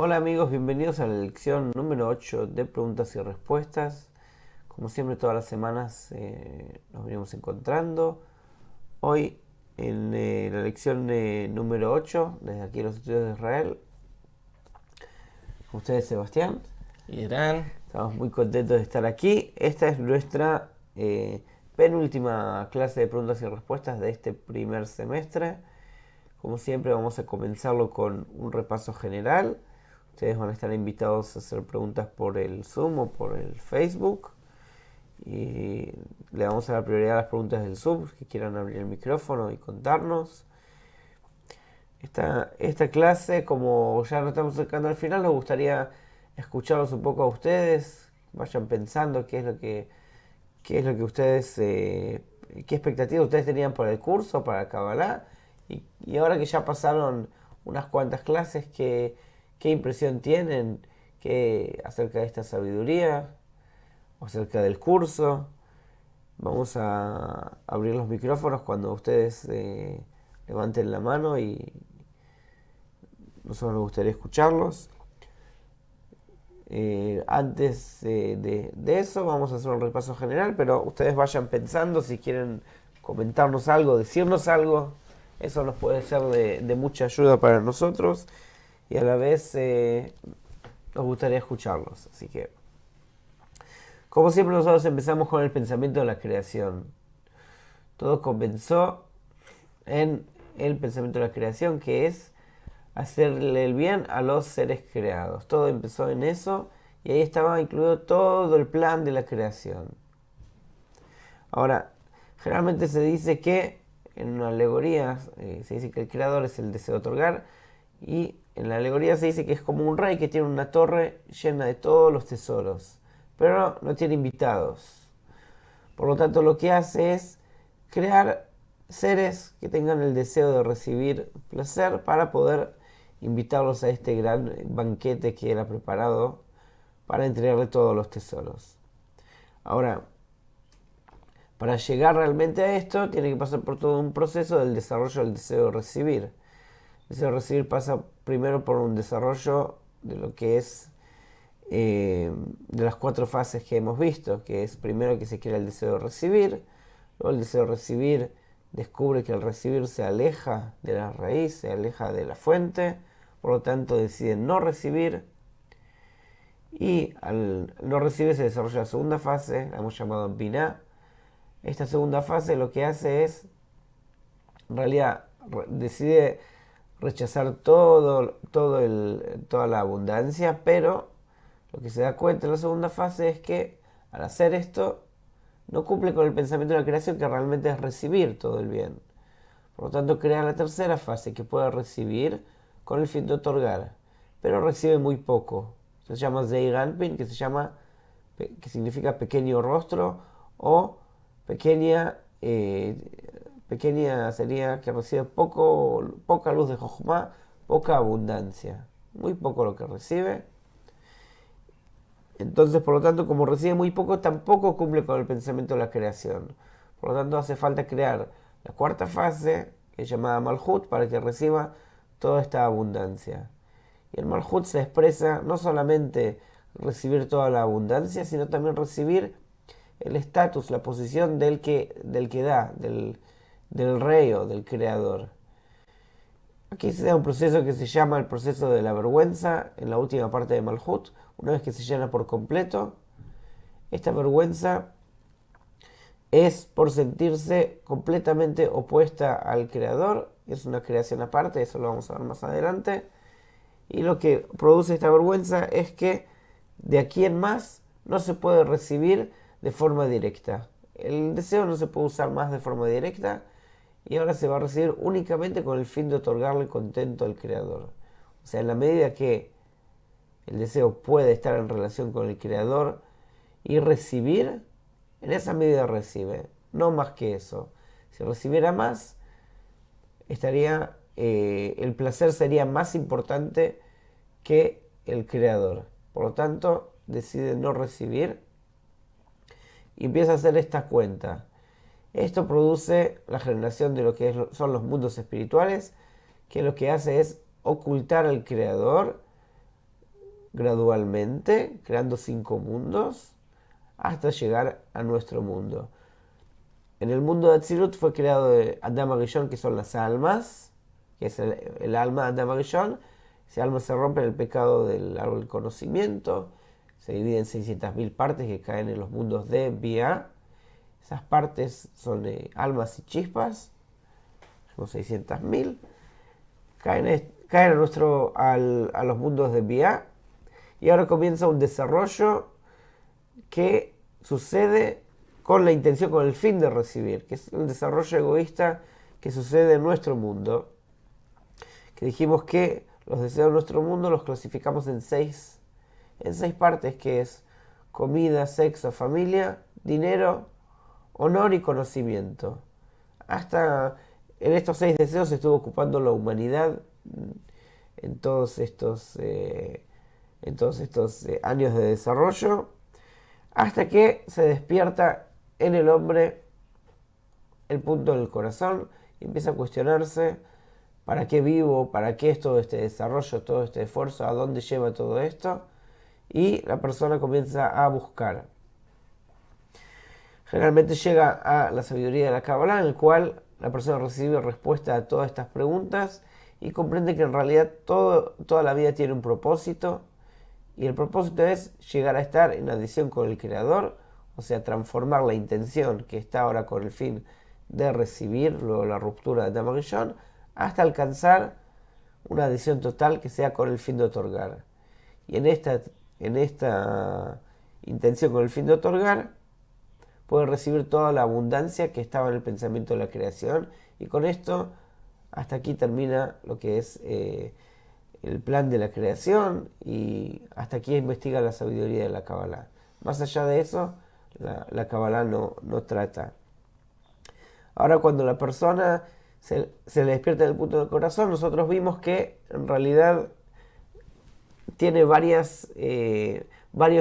Hola amigos, bienvenidos a la lección número 8 de preguntas y respuestas. Como siempre, todas las semanas nos venimos encontrando. Hoy en la lección número 8, desde aquí los estudios de Israel, con ustedes Sebastián. Irán. Estamos muy contentos de estar aquí. Esta es nuestra penúltima clase de preguntas y respuestas de este primer semestre. Como siempre, vamos a comenzarlo con un repaso general. Ustedes van a estar invitados a hacer preguntas por el Zoom o por el Facebook. Y le vamos a dar prioridad a las preguntas del Zoom, que quieran abrir el micrófono y contarnos. Esta clase, como ya nos estamos acercando al final, nos gustaría escucharlos un poco a ustedes. Vayan pensando qué es lo que ustedes, qué expectativas ustedes tenían por el curso, para Kabbalah. Y ahora que ya pasaron unas cuantas clases, ¿qué impresión tienen acerca de esta sabiduría o acerca del curso? Vamos a abrir los micrófonos cuando ustedes levanten la mano y nosotros nos gustaría escucharlos. Antes de eso vamos a hacer un repaso general, pero ustedes vayan pensando si quieren comentarnos algo, decirnos algo. Eso nos puede ser de mucha ayuda para nosotros y a la vez nos gustaría escucharlos. Así que, como siempre, nosotros empezamos con el pensamiento de la creación. Todo comenzó en el pensamiento de la creación, que es hacerle el bien a los seres creados. Todo empezó en eso y ahí estaba incluido todo el plan de la creación. Ahora, generalmente se dice que en una alegoría se dice que el creador es el deseo de otorgar, y en la alegoría se dice que es como un rey que tiene una torre llena de todos los tesoros, pero no tiene invitados. Por lo tanto, lo que hace es crear seres que tengan el deseo de recibir placer para poder invitarlos a este gran banquete que él ha preparado para entregarle todos los tesoros. Ahora, para llegar realmente a esto, tiene que pasar por todo un proceso del desarrollo del deseo de recibir. El deseo de recibir pasa primero por un desarrollo de lo que es de las 4 fases que hemos visto, que es primero que se crea el deseo de recibir, luego el deseo de recibir descubre que al recibir se aleja de la raíz, se aleja de la fuente, por lo tanto decide no recibir, y al no recibir se desarrolla la segunda fase, la hemos llamado Binah. Esta segunda fase lo que hace es, en realidad, decide rechazar toda la abundancia, pero lo que se da cuenta en la segunda fase es que al hacer esto no cumple con el pensamiento de la creación, que realmente es recibir todo el bien. Por lo tanto, crea la tercera fase, que puede recibir con el fin de otorgar, pero recibe muy poco. Se llama Zeir Anpin, que significa pequeño rostro, o pequeña sería que recibe poca luz de Jochma, poca abundancia, muy poco lo que recibe. Entonces, por lo tanto, como recibe muy poco, tampoco cumple con el pensamiento de la creación. Por lo tanto, hace falta crear la cuarta fase, que es llamada Malhut, para que reciba toda esta abundancia. Y el Malhut se expresa no solamente recibir toda la abundancia, sino también recibir el estatus, la posición del que da, del rey o del creador. Aquí se da un proceso que se llama el proceso de la vergüenza en la última parte de Malhut. Una vez que se llena por completo, esta vergüenza es por sentirse completamente opuesta al creador. Es una creación aparte, eso lo vamos a ver más adelante. Y lo que produce esta vergüenza es que de aquí en más no se puede recibir de forma directa. El deseo no se puede usar más de forma directa, y ahora se va a recibir únicamente con el fin de otorgarle contento al creador. O sea, en la medida que el deseo puede estar en relación con el creador y recibir, en esa medida recibe, no más que eso. Si recibiera más, el placer sería más importante que el creador. Por lo tanto, decide no recibir y empieza a hacer esta cuenta. Esto produce la generación de lo que son los mundos espirituales, que lo que hace es ocultar al creador gradualmente, creando 5 mundos, hasta llegar a nuestro mundo. En el mundo de Atzilut fue creado Adam Arishon, que son las almas, que es el alma de Adam Arishon. Ese alma se rompe en el pecado del árbol del conocimiento, se divide en 600.000 partes que caen en los mundos de Bia. Esas partes son almas y chispas, son 600.000, caen a los mundos de Bia, y ahora comienza un desarrollo que sucede con la intención, con el fin de recibir, que es un desarrollo egoísta que sucede en nuestro mundo, que dijimos que los deseos de nuestro mundo los clasificamos en seis partes, que es comida, sexo, familia, dinero, honor y conocimiento. Hasta en estos 6 deseos se estuvo ocupando la humanidad en todos estos años de desarrollo, hasta que se despierta en el hombre el punto del corazón y empieza a cuestionarse: ¿para qué vivo? ¿Para qué es todo este desarrollo, todo este esfuerzo? ¿A dónde lleva todo esto? Y la persona comienza a buscar. Generalmente llega a la sabiduría de la Kabbalah, en el cual la persona recibe respuesta a todas estas preguntas y comprende que en realidad toda la vida tiene un propósito, y el propósito es llegar a estar en adición con el Creador, o sea, transformar la intención que está ahora con el fin de recibir, luego la ruptura de Adam Arishon, hasta alcanzar una adición total que sea con el fin de otorgar. Y en esta intención con el fin de otorgar, puede recibir toda la abundancia que estaba en el pensamiento de la creación, y con esto hasta aquí termina lo que es el plan de la creación, y hasta aquí investiga la sabiduría de la Kabbalah. Más allá de eso, la Kabbalah no trata. Ahora, cuando la persona se le despierta en el punto del corazón, nosotros vimos que en realidad tiene varios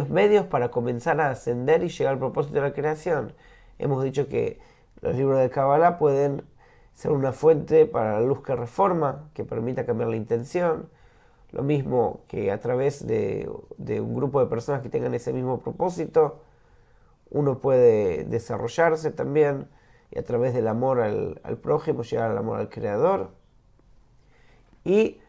medios para comenzar a ascender y llegar al propósito de la creación. Hemos dicho que los libros de Kabbalah pueden ser una fuente para la luz que reforma, que permita cambiar la intención. Lo mismo que a través de un grupo de personas que tengan ese mismo propósito, uno puede desarrollarse también, y a través del amor al prójimo llegar al amor al Creador. Y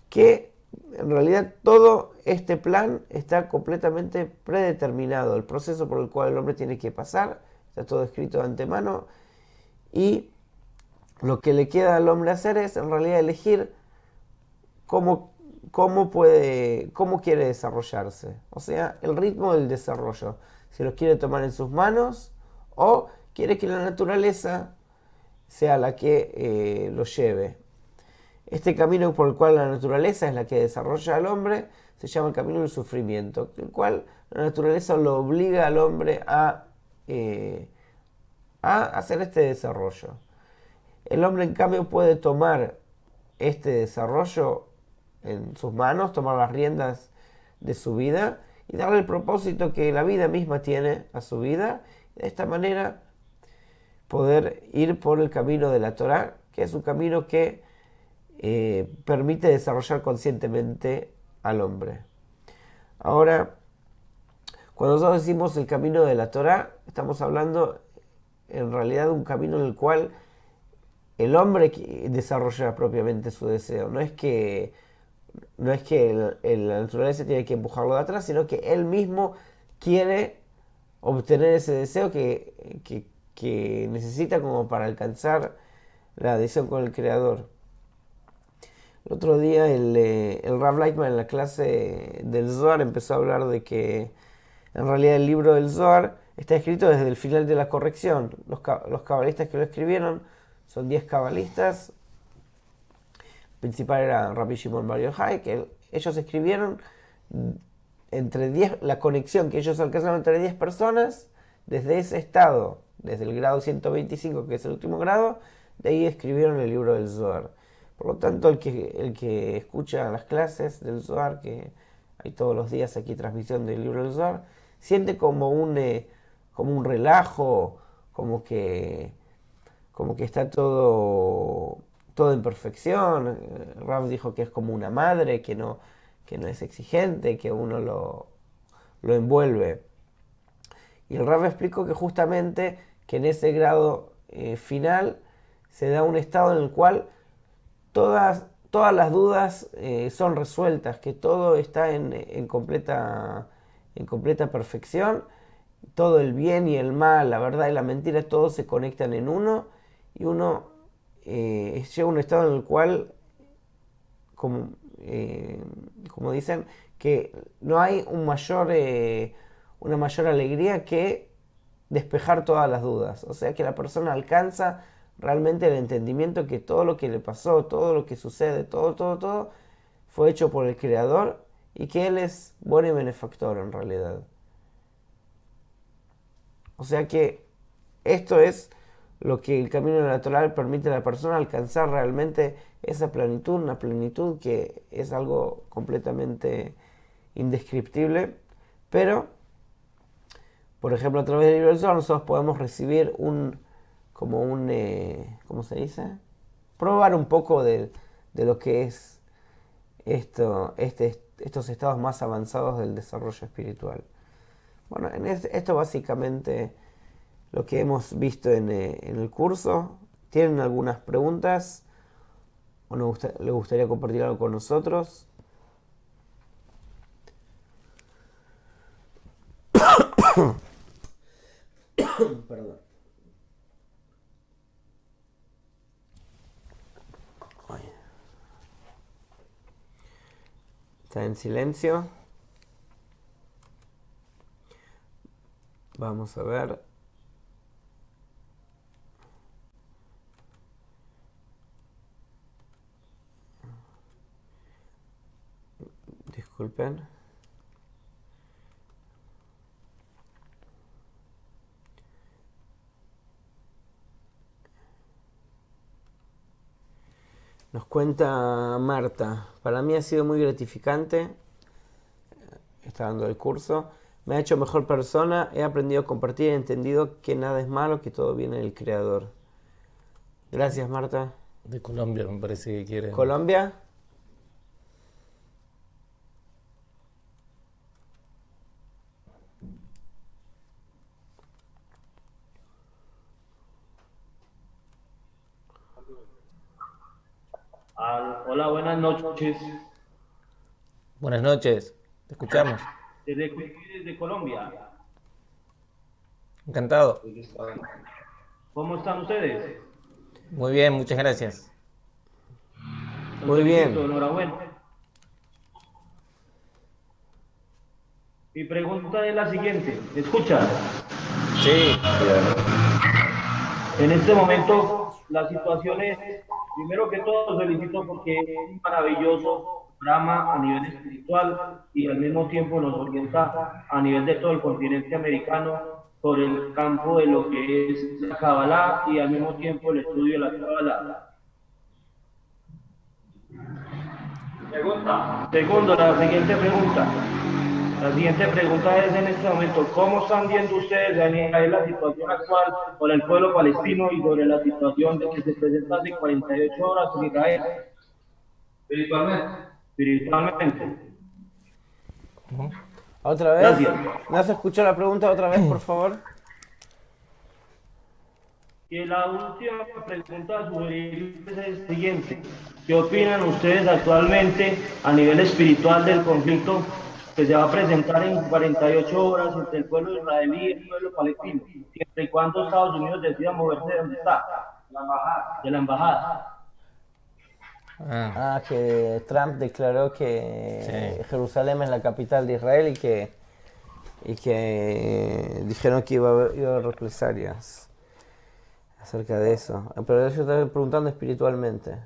que en realidad todo este plan está completamente predeterminado, el proceso por el cual el hombre tiene que pasar, está todo escrito de antemano, y lo que le queda al hombre hacer es en realidad elegir cómo quiere desarrollarse, o sea, el ritmo del desarrollo, si lo quiere tomar en sus manos o quiere que la naturaleza sea la que lo lleve. Este camino por el cual la naturaleza es la que desarrolla al hombre se llama el camino del sufrimiento, el cual la naturaleza lo obliga al hombre a hacer este desarrollo. El hombre, en cambio, puede tomar este desarrollo en sus manos, tomar las riendas de su vida y darle el propósito que la vida misma tiene a su vida, y de esta manera poder ir por el camino de la Torá, que es un camino que permite desarrollar conscientemente al hombre. Ahora, cuando nosotros decimos el camino de la Torá, estamos hablando en realidad de un camino en el cual el hombre desarrolla propiamente su deseo. No es que la naturaleza tiene que empujarlo de atrás, sino que él mismo quiere obtener ese deseo que necesita como para alcanzar la adhesión con el Creador. El otro día el Rav Lightman en la clase del Zohar empezó a hablar de que en realidad el libro del Zohar está escrito desde el final de la corrección. Los cabalistas que lo escribieron son 10 cabalistas. El principal era Rabbi Shimon Bar Yochai, que ellos escribieron entre 10, la conexión que ellos alcanzaron entre 10 personas, desde ese estado, desde el grado 125, que es el último grado, de ahí escribieron el libro del Zohar. Por lo tanto, el que escucha las clases del Zohar, que hay todos los días aquí transmisión del libro del Zohar, siente como un relajo, como que está todo en perfección. Rav dijo que es como una madre, que no es exigente, que uno lo envuelve. Y el Rab explicó que justamente que en ese grado final se da un estado en el cual todas las dudas son resueltas, que todo está en completa perfección, todo el bien y el mal, la verdad y la mentira, todos se conectan en uno, y uno llega a un estado en el cual, como dicen, que no hay una mayor alegría que despejar todas las dudas. O sea que la persona alcanza realmente el entendimiento que todo lo que le pasó, todo lo que sucede, todo fue hecho por el Creador, y que Él es bueno y benefactor en realidad. O sea que esto es lo que el camino natural permite a la persona alcanzar realmente esa plenitud, una plenitud que es algo completamente indescriptible, pero, por ejemplo, a través del libro del Zohar nosotros podemos recibir ¿cómo se dice? Probar un poco de lo que es estos estados más avanzados del desarrollo espiritual. Bueno, esto básicamente lo que hemos visto en el curso. ¿Tienen algunas preguntas? ¿O les gustaría compartir algo con nosotros? Perdón. Ay. Está en silencio. Vamos a ver. Disculpen. Nos cuenta Marta: para mí ha sido muy gratificante, está dando el curso, me ha hecho mejor persona, he aprendido a compartir y he entendido que nada es malo, que todo viene del Creador. Gracias, Marta. De Colombia me parece que quieren. ¿Colombia? Hola, buenas noches. Buenas noches, te escuchamos. Desde Colombia. Encantado. ¿Cómo están ustedes? Muy bien, muchas gracias. Los Muy bien. felicito, enhorabuena. Mi pregunta es la siguiente. ¿Me escuchan? Sí, En este momento, la situación es, primero que todo, felicito porque es un maravilloso programa a nivel espiritual y al mismo tiempo nos orienta a nivel de todo el continente americano sobre el campo de lo que es la Kabbalah y al mismo tiempo el estudio de la Kabbalah. Segundo, la siguiente pregunta. La siguiente pregunta es en este momento: ¿cómo están viendo ustedes en la situación actual con el pueblo palestino y sobre la situación de que se presenta hace 48 horas en Israel? Espiritualmente. ¿Otra vez? Gracias. ¿No se escuchó la pregunta otra vez, por favor? Y la última pregunta a sugerir es el siguiente: ¿qué opinan ustedes actualmente a nivel espiritual del conflicto que se va a presentar en 48 horas entre el pueblo israelí y el pueblo palestino, siempre y cuando Estados Unidos decida moverse de donde está, de la embajada? Que Trump declaró que Sí. Jerusalén es la capital de Israel, y que dijeron que iba a haber represalias acerca de eso. Pero yo estaba preguntando espiritualmente.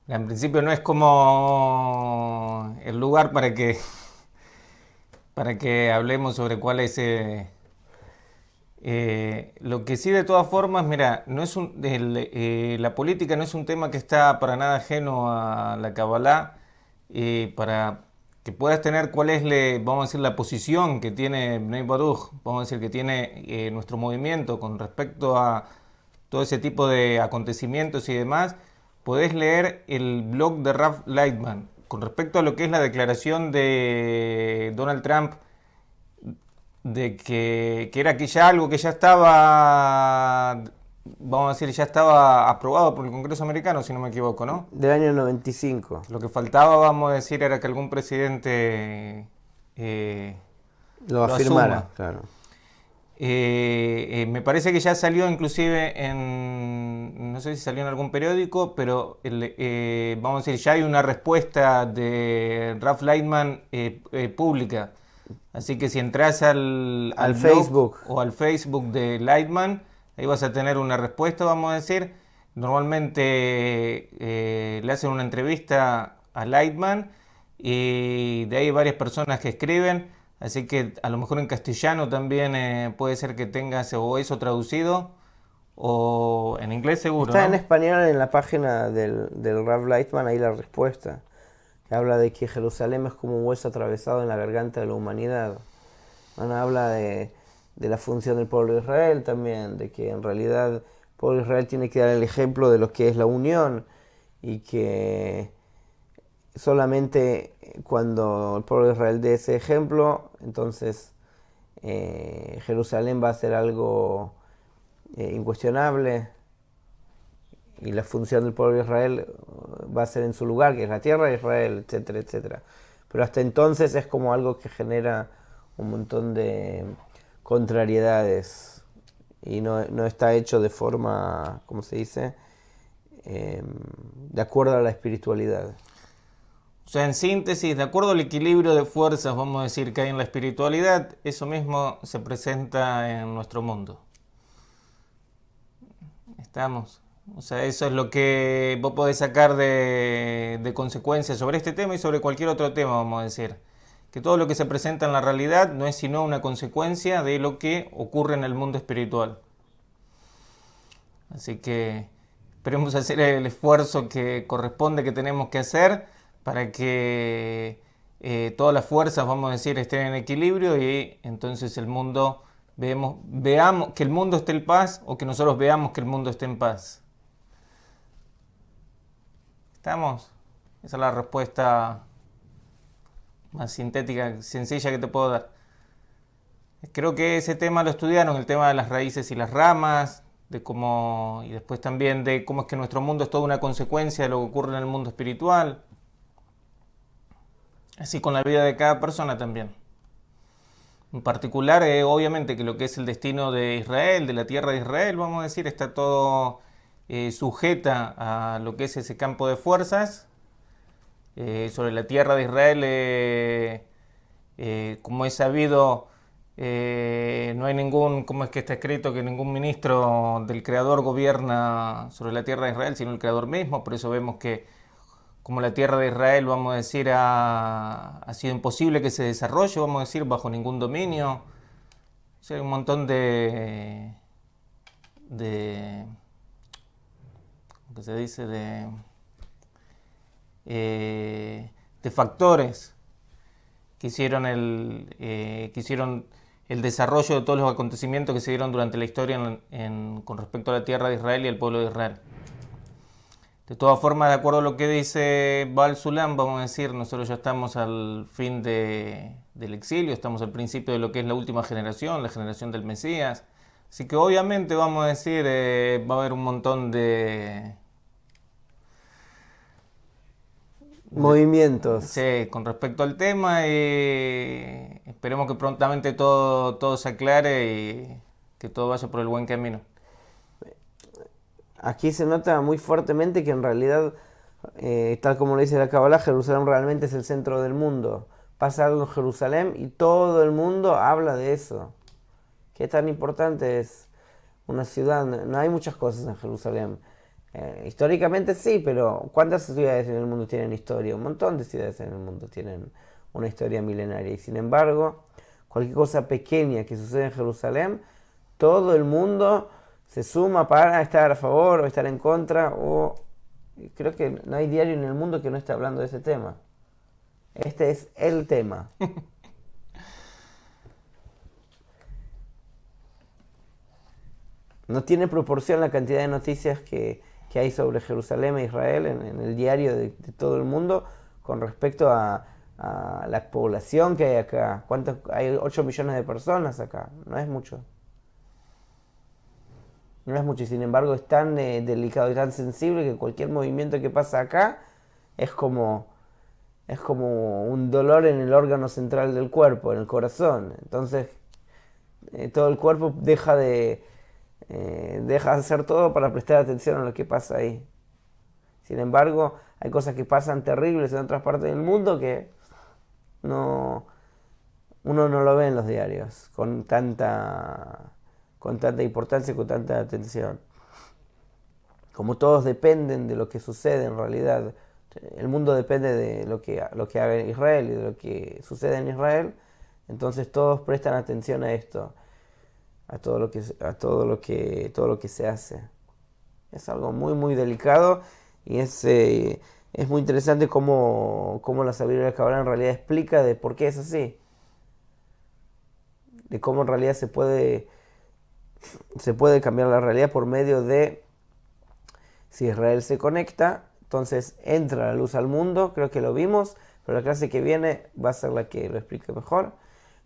En principio no es como el lugar para que hablemos sobre cuál es. Lo que sí, de todas formas, mira, no es la política no es un tema que está para nada ajeno a la Kabbalah. Para que puedas tener cuál es, vamos a decir, la posición que tiene Bnei Baruch, vamos a decir, que tiene nuestro movimiento con respecto a todo ese tipo de acontecimientos y demás, podés leer el blog de Ralph Lightman con respecto a lo que es la declaración de Donald Trump de que era que ya algo que ya estaba, vamos a decir, ya estaba aprobado por el Congreso americano, si no me equivoco, ¿no? Del año 95. Lo que faltaba, vamos a decir, era que algún presidente Lo afirmara, asuma. claro. Me parece que ya salió inclusive no sé si salió en algún periódico, pero vamos a decir, ya hay una respuesta de Ralph Lightman pública. Así que si entras al blog Facebook o al Facebook de Lightman, ahí vas a tener una respuesta, vamos a decir. Normalmente le hacen una entrevista a Lightman y de ahí hay varias personas que escriben. Así que a lo mejor en castellano también puede ser que tengas o eso traducido o en inglés seguro. Está ¿no? en español en la página del Ralph Lightman, ahí la respuesta. Que habla de que Jerusalén es como un hueso atravesado en la garganta de la humanidad. Bueno, habla de la función del pueblo de Israel también, de que en realidad el pueblo de Israel tiene que dar el ejemplo de lo que es la unión y que solamente cuando el pueblo de Israel dé ese ejemplo, entonces Jerusalén va a ser algo incuestionable y la función del pueblo de Israel va a ser en su lugar, que es la tierra de Israel, etcétera, etcétera. Pero hasta entonces es como algo que genera un montón de contrariedades y no está hecho de forma, ¿cómo se dice? De acuerdo a la espiritualidad. O sea, en síntesis, de acuerdo al equilibrio de fuerzas, vamos a decir, que hay en la espiritualidad, eso mismo se presenta en nuestro mundo. ¿Estamos? O sea, eso es lo que vos podés sacar de consecuencias sobre este tema y sobre cualquier otro tema, vamos a decir. Que todo lo que se presenta en la realidad no es sino una consecuencia de lo que ocurre en el mundo espiritual. Así que esperemos hacer el esfuerzo que corresponde, que tenemos que hacer para que todas las fuerzas, vamos a decir, estén en equilibrio y entonces el mundo, veamos que el mundo esté en paz o que nosotros veamos que el mundo esté en paz. ¿Estamos? Esa es la respuesta más sintética, sencilla que te puedo dar. Creo que ese tema lo estudiaron, el tema de las raíces y las ramas, de cómo, y después también de cómo es que nuestro mundo es toda una consecuencia de lo que ocurre en el mundo espiritual. Así con la vida de cada persona también. En particular, obviamente que lo que es el destino de Israel, de la tierra de Israel, vamos a decir, está todo sujeta a lo que es ese campo de fuerzas. Sobre la tierra de Israel, como es sabido, no hay ningún, como es que está escrito, que ningún ministro del Creador gobierna sobre la tierra de Israel, sino el Creador mismo. Por eso vemos que como la tierra de Israel, vamos a decir, ha sido imposible que se desarrolle, vamos a decir, bajo ningún dominio. O sea, hay un montón ¿cómo se dice? De factores que hicieron el desarrollo de todos los acontecimientos que se dieron durante la historia con respecto a la tierra de Israel y al pueblo de Israel. De todas formas, de acuerdo a lo que dice Baal Sulam, vamos a decir, nosotros ya estamos al fin del exilio, estamos al principio de lo que es la última generación, la generación del Mesías. Así que obviamente vamos a decir, va a haber un montón de movimientos. Sí, con respecto al tema y esperemos que prontamente todo se aclare y que todo vaya por el buen camino. Aquí se nota muy fuertemente que en realidad, tal como lo dice la Kabbalah, Jerusalén realmente es el centro del mundo. Pasa algo en Jerusalén y todo el mundo habla de eso. ¿Qué tan importante es una ciudad? No hay muchas cosas en Jerusalén. Históricamente sí, pero ¿cuántas ciudades en el mundo tienen historia? Un montón de ciudades en el mundo tienen una historia milenaria. Y sin embargo, cualquier cosa pequeña que sucede en Jerusalén, todo el mundo se suma para estar a favor o estar en contra. Creo que no hay diario en el mundo que no esté hablando de ese tema. Este es el tema. no tiene proporción la cantidad de noticias que hay sobre Jerusalén e Israel en el diario de todo el mundo con respecto a la población que hay acá. ¿Cuántos? Hay 8 millones de personas acá, no es mucho. No es mucho, y sin embargo es tan delicado y tan sensible que cualquier movimiento que pasa acá es como un dolor en el órgano central del cuerpo, en el corazón. Entonces todo el cuerpo deja de hacer todo para prestar atención a lo que pasa ahí. Sin embargo, hay cosas que pasan terribles en otras partes del mundo que uno no lo ve en los diarios con tanta importancia y con tanta atención. Como todos dependen de lo que sucede en realidad, el mundo depende de lo que haga Israel y de lo que sucede en Israel, entonces todos prestan atención a esto, a todo lo que se hace. Es algo muy muy delicado y es muy interesante cómo la sabiduría de la Kabbalah en realidad explica de por qué es así, de cómo en realidad se puede cambiar la realidad por medio de, si Israel se conecta, entonces entra la luz al mundo. Creo que lo vimos, pero la clase que viene va a ser la que lo explique mejor.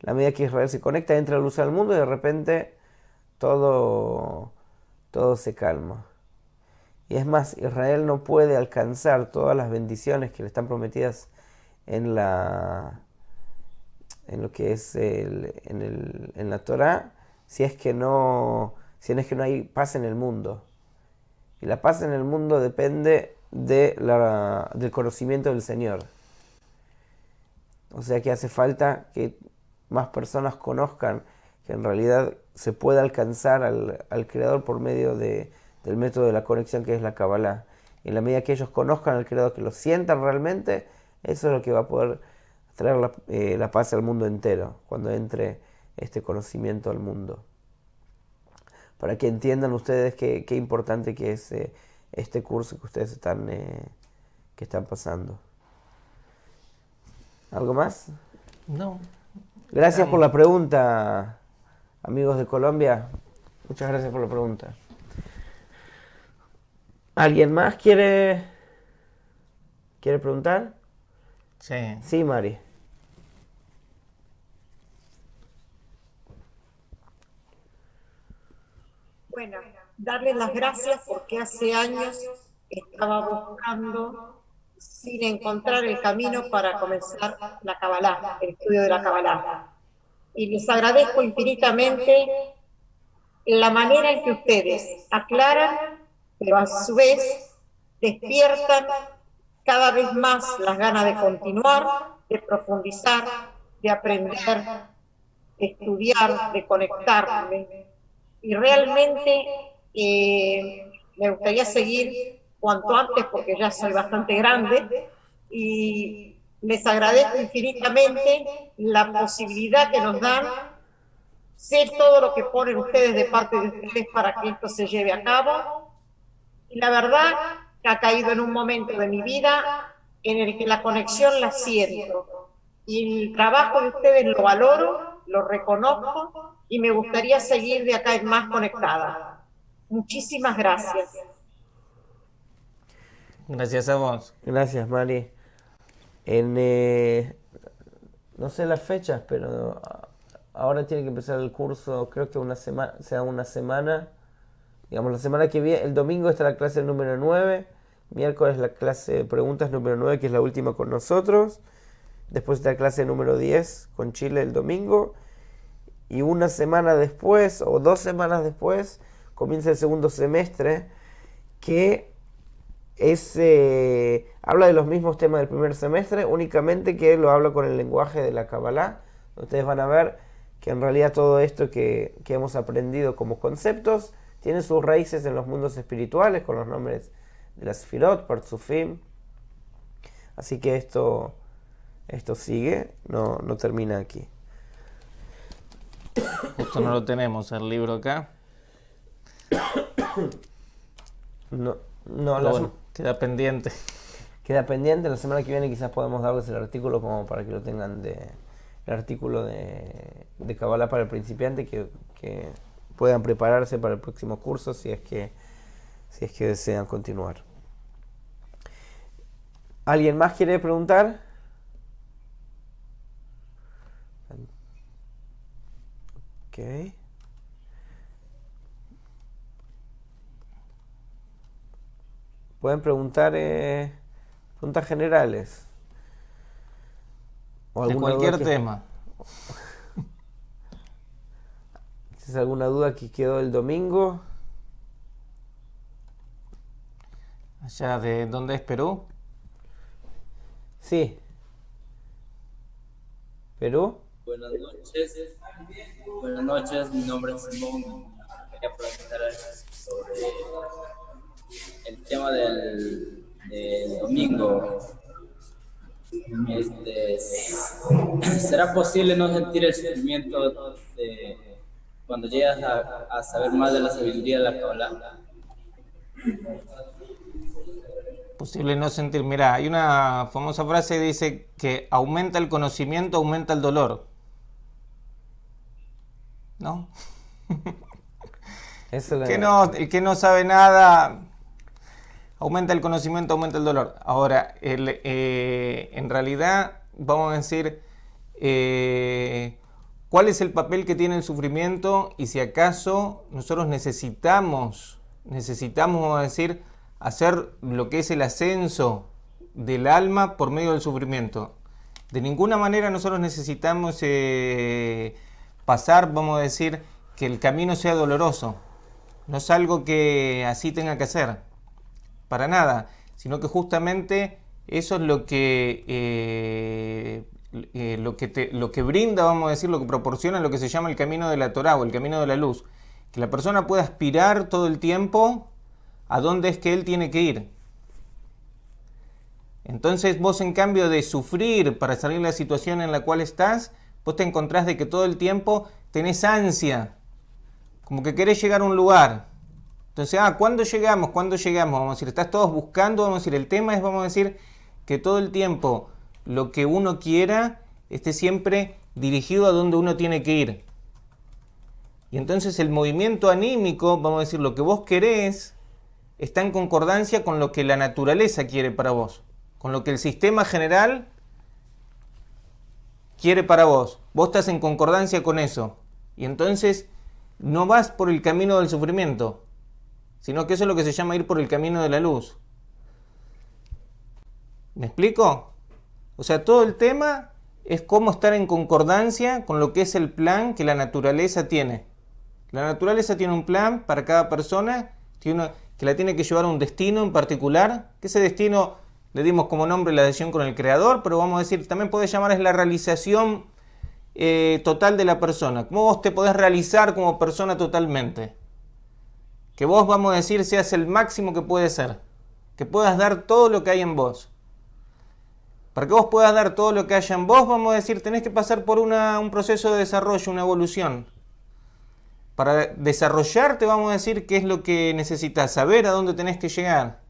La medida que Israel se conecta, entra la luz al mundo y de repente todo se calma. Y es más, Israel no puede alcanzar todas las bendiciones que le están prometidas en lo que es en la Torá, si es que no hay paz en el mundo. Y la paz en el mundo depende del conocimiento del Señor. O sea que hace falta que más personas conozcan que en realidad se puede alcanzar al Creador por medio del método de la conexión que es la Kabbalah. Y en la medida que ellos conozcan al Creador, que lo sientan realmente, eso es lo que va a poder traer la paz al mundo entero, cuando entre este conocimiento al mundo. Para que entiendan ustedes qué importante que es este curso que ustedes están pasando. ¿Algo más? No. Gracias por la pregunta, amigos de Colombia. Muchas gracias por la pregunta. ¿Alguien más quiere preguntar? Sí. Sí, Mari. Bueno, darles las gracias porque hace años estaba buscando sin encontrar el camino para comenzar la Kabbalah, el estudio de la Kabbalah. Y les agradezco infinitamente la manera en que ustedes aclaran, pero a su vez despiertan cada vez más las ganas de continuar, de profundizar, de aprender, de estudiar, de conectarme. Y realmente me gustaría seguir cuanto antes porque ya soy bastante grande y les agradezco infinitamente la posibilidad que nos dan, sé todo lo que ponen ustedes de parte de ustedes para que esto se lleve a cabo y la verdad que ha caído en un momento de mi vida en el que la conexión la siento y el trabajo de ustedes lo valoro, lo reconozco y me gustaría seguir de acá en más conectada. Muchísimas gracias. Gracias a vos. Gracias, Mari. No sé las fechas, pero ahora tiene que empezar el curso, creo que una semana. Digamos, la semana que viene, el domingo está la clase número 9, miércoles la clase de preguntas número 9, que es la última con nosotros. Después está la clase número 10 con Chile el domingo. Y una semana después, o 2 semanas después, comienza el segundo semestre, que habla de los mismos temas del primer semestre, únicamente que lo habla con el lenguaje de la Kabbalah. Ustedes van a ver que en realidad todo esto que hemos aprendido como conceptos tiene sus raíces en los mundos espirituales, con los nombres de las Sefirot, Partzufim. Así que esto sigue, no termina aquí. Justo no lo tenemos el libro acá. No, bueno, queda pendiente. Queda pendiente. La semana que viene quizás podemos darles el artículo como para que lo tengan el artículo de Kabbalah para el principiante que puedan prepararse para el próximo curso si es que desean continuar. ¿Alguien más quiere preguntar? Ok. Pueden preguntar preguntas generales. O De alguna cualquier duda tema. ¿Tienes alguna duda que quedó el domingo? Allá de dónde es Perú. Sí. ¿Perú? Buenas noches. Buenas noches, mi nombre es Simón. Quería preguntar sobre el tema del domingo. ¿Será posible no sentir el sufrimiento cuando llegas a saber más de la sabiduría de la Kabbalah? Posible no sentir. Mira, hay una famosa frase que dice que aumenta el conocimiento, aumenta el dolor. ¿No? Eso El que no sabe nada, aumenta el conocimiento, aumenta el dolor. Ahora, en realidad, vamos a decir, ¿cuál es el papel que tiene el sufrimiento? Y si acaso nosotros necesitamos, vamos a decir, hacer lo que es el ascenso del alma por medio del sufrimiento. De ninguna manera nosotros necesitamos pasar, vamos a decir, que el camino sea doloroso. No es algo que así tenga que hacer, para nada, sino que justamente eso es lo que brinda, vamos a decir, lo que proporciona lo que se llama el camino de la Torá o el camino de la luz. Que la persona pueda aspirar todo el tiempo a dónde es que él tiene que ir. Entonces vos, en cambio de sufrir para salir de la situación en la cual estás, vos te encontrás de que todo el tiempo tenés ansia, como que querés llegar a un lugar. Entonces, ¿cuándo llegamos? ¿Cuándo llegamos? Vamos a decir, estás todos buscando, vamos a decir, el tema es, vamos a decir, que todo el tiempo lo que uno quiera esté siempre dirigido a donde uno tiene que ir. Y entonces el movimiento anímico, vamos a decir, lo que vos querés, está en concordancia con lo que la naturaleza quiere para vos, con lo que el sistema general quiere para vos. Vos estás en concordancia con eso. Y entonces no vas por el camino del sufrimiento, sino que eso es lo que se llama ir por el camino de la luz. ¿Me explico? O sea, todo el tema es cómo estar en concordancia con lo que es el plan que la naturaleza tiene. La naturaleza tiene un plan para cada persona, que la tiene que llevar a un destino en particular, que ese destino le dimos como nombre la adhesión con el Creador, pero vamos a decir, también podés llamar es la realización total de la persona. ¿Cómo vos te podés realizar como persona totalmente? Que vos, vamos a decir, seas el máximo que puedes ser, que puedas dar todo lo que hay en vos. Para que vos puedas dar todo lo que haya en vos, vamos a decir, tenés que pasar por un proceso de desarrollo, una evolución. Para desarrollarte, vamos a decir, qué es lo que necesitas, saber a dónde tenés que llegar.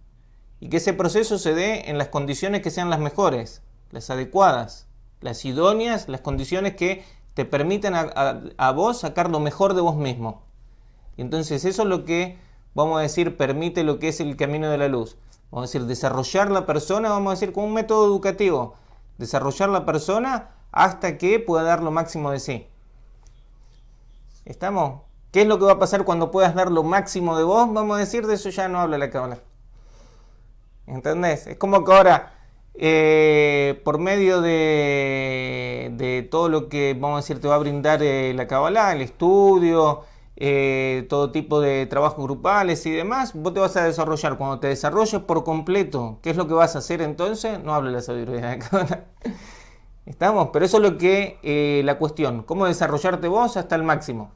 Y que ese proceso se dé en las condiciones que sean las mejores, las adecuadas, las idóneas, las condiciones que te permitan a vos sacar lo mejor de vos mismo. Y entonces eso es lo que, vamos a decir, permite lo que es el camino de la luz. Vamos a decir, desarrollar la persona, vamos a decir, con un método educativo. Desarrollar la persona hasta que pueda dar lo máximo de sí. ¿Estamos? ¿Qué es lo que va a pasar cuando puedas dar lo máximo de vos? Vamos a decir, de eso ya no habla la Kabbalah. ¿Entendés? Es como que ahora, por medio de todo lo que, vamos a decir, te va a brindar la Kabbalah, el estudio, todo tipo de trabajos grupales y demás, vos te vas a desarrollar. Cuando te desarrolles por completo, ¿qué es lo que vas a hacer entonces? No habla la sabiduría de la Kabbalah. ¿Estamos? Pero eso es lo que, la cuestión, cómo desarrollarte vos hasta el máximo.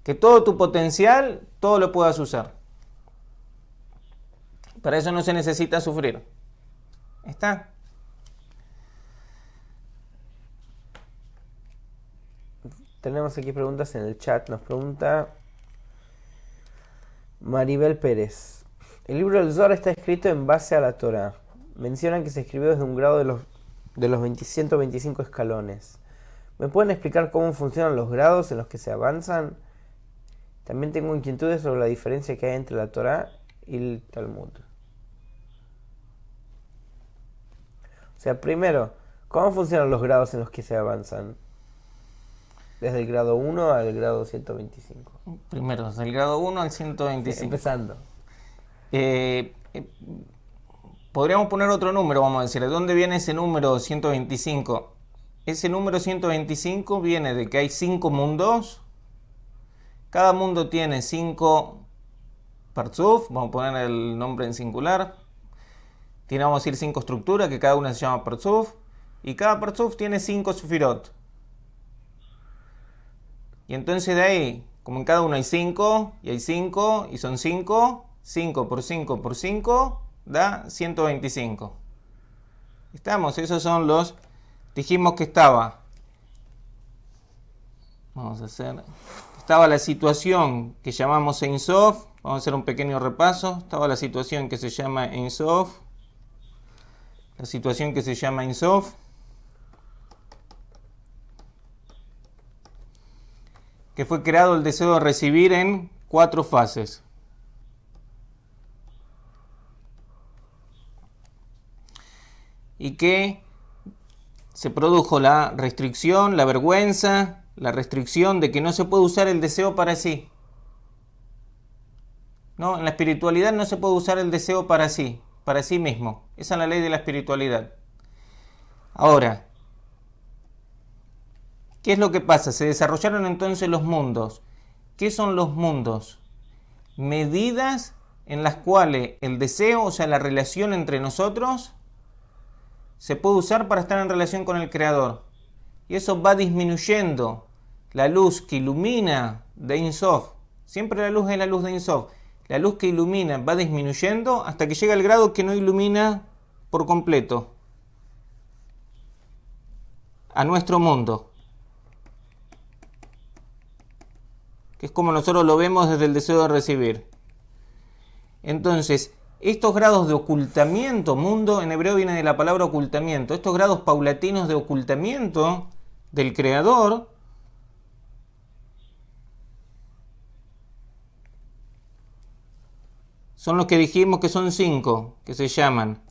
Que todo tu potencial, todo lo puedas usar. Para eso no se necesita sufrir. ¿Está? Tenemos aquí preguntas en el chat. Nos pregunta Maribel Pérez. El libro del Zohar está escrito en base a la Torah. Mencionan que se escribió desde un grado de los 125 escalones. ¿Me pueden explicar cómo funcionan los grados en los que se avanzan? También tengo inquietudes sobre la diferencia que hay entre la Torá y el Talmud. O sea, primero, ¿cómo funcionan los grados en los que se avanzan? Desde el grado 1 al grado 125. Primero, desde el grado 1 al 125. Sí, empezando. Podríamos poner otro número, vamos a decir. ¿De dónde viene ese número 125? Ese número 125 viene de que hay 5 mundos. Cada mundo tiene 5 parzuf, vamos a poner el nombre en singular. Tiene, vamos a decir, 5 estructuras, que cada una se llama parzuf. Y cada parzuf tiene 5 sefirot. Y entonces de ahí, como en cada uno hay 5, y hay 5, y son 5, 5 por 5 por 5, da 125. Estamos, esos son los... Dijimos que estaba... Vamos a hacer... Estaba la situación que llamamos Ein Sof. Vamos a hacer un pequeño repaso. Estaba la situación que se llama Ein Sof. La situación que se llama Ein Sof. Que fue creado el deseo de recibir en 4 fases. Y que se produjo la restricción, la vergüenza, la restricción de que no se puede usar el deseo para sí. No, en la espiritualidad no se puede usar el deseo para sí mismo. Esa es la ley de la espiritualidad. Ahora, ¿qué es lo que pasa? Se desarrollaron entonces los mundos. ¿Qué son los mundos? Medidas en las cuales el deseo, o sea, la relación entre nosotros, se puede usar para estar en relación con el Creador. Y eso va disminuyendo la luz que ilumina de Ein Sof. Siempre la luz es la luz de Ein Sof. La luz que ilumina va disminuyendo hasta que llega al grado que no ilumina por completo a nuestro mundo. Que es como nosotros lo vemos desde el deseo de recibir. Entonces, estos grados de ocultamiento, mundo en hebreo viene de la palabra ocultamiento, estos grados paulatinos de ocultamiento del Creador, son los que dijimos que son 5, que se llaman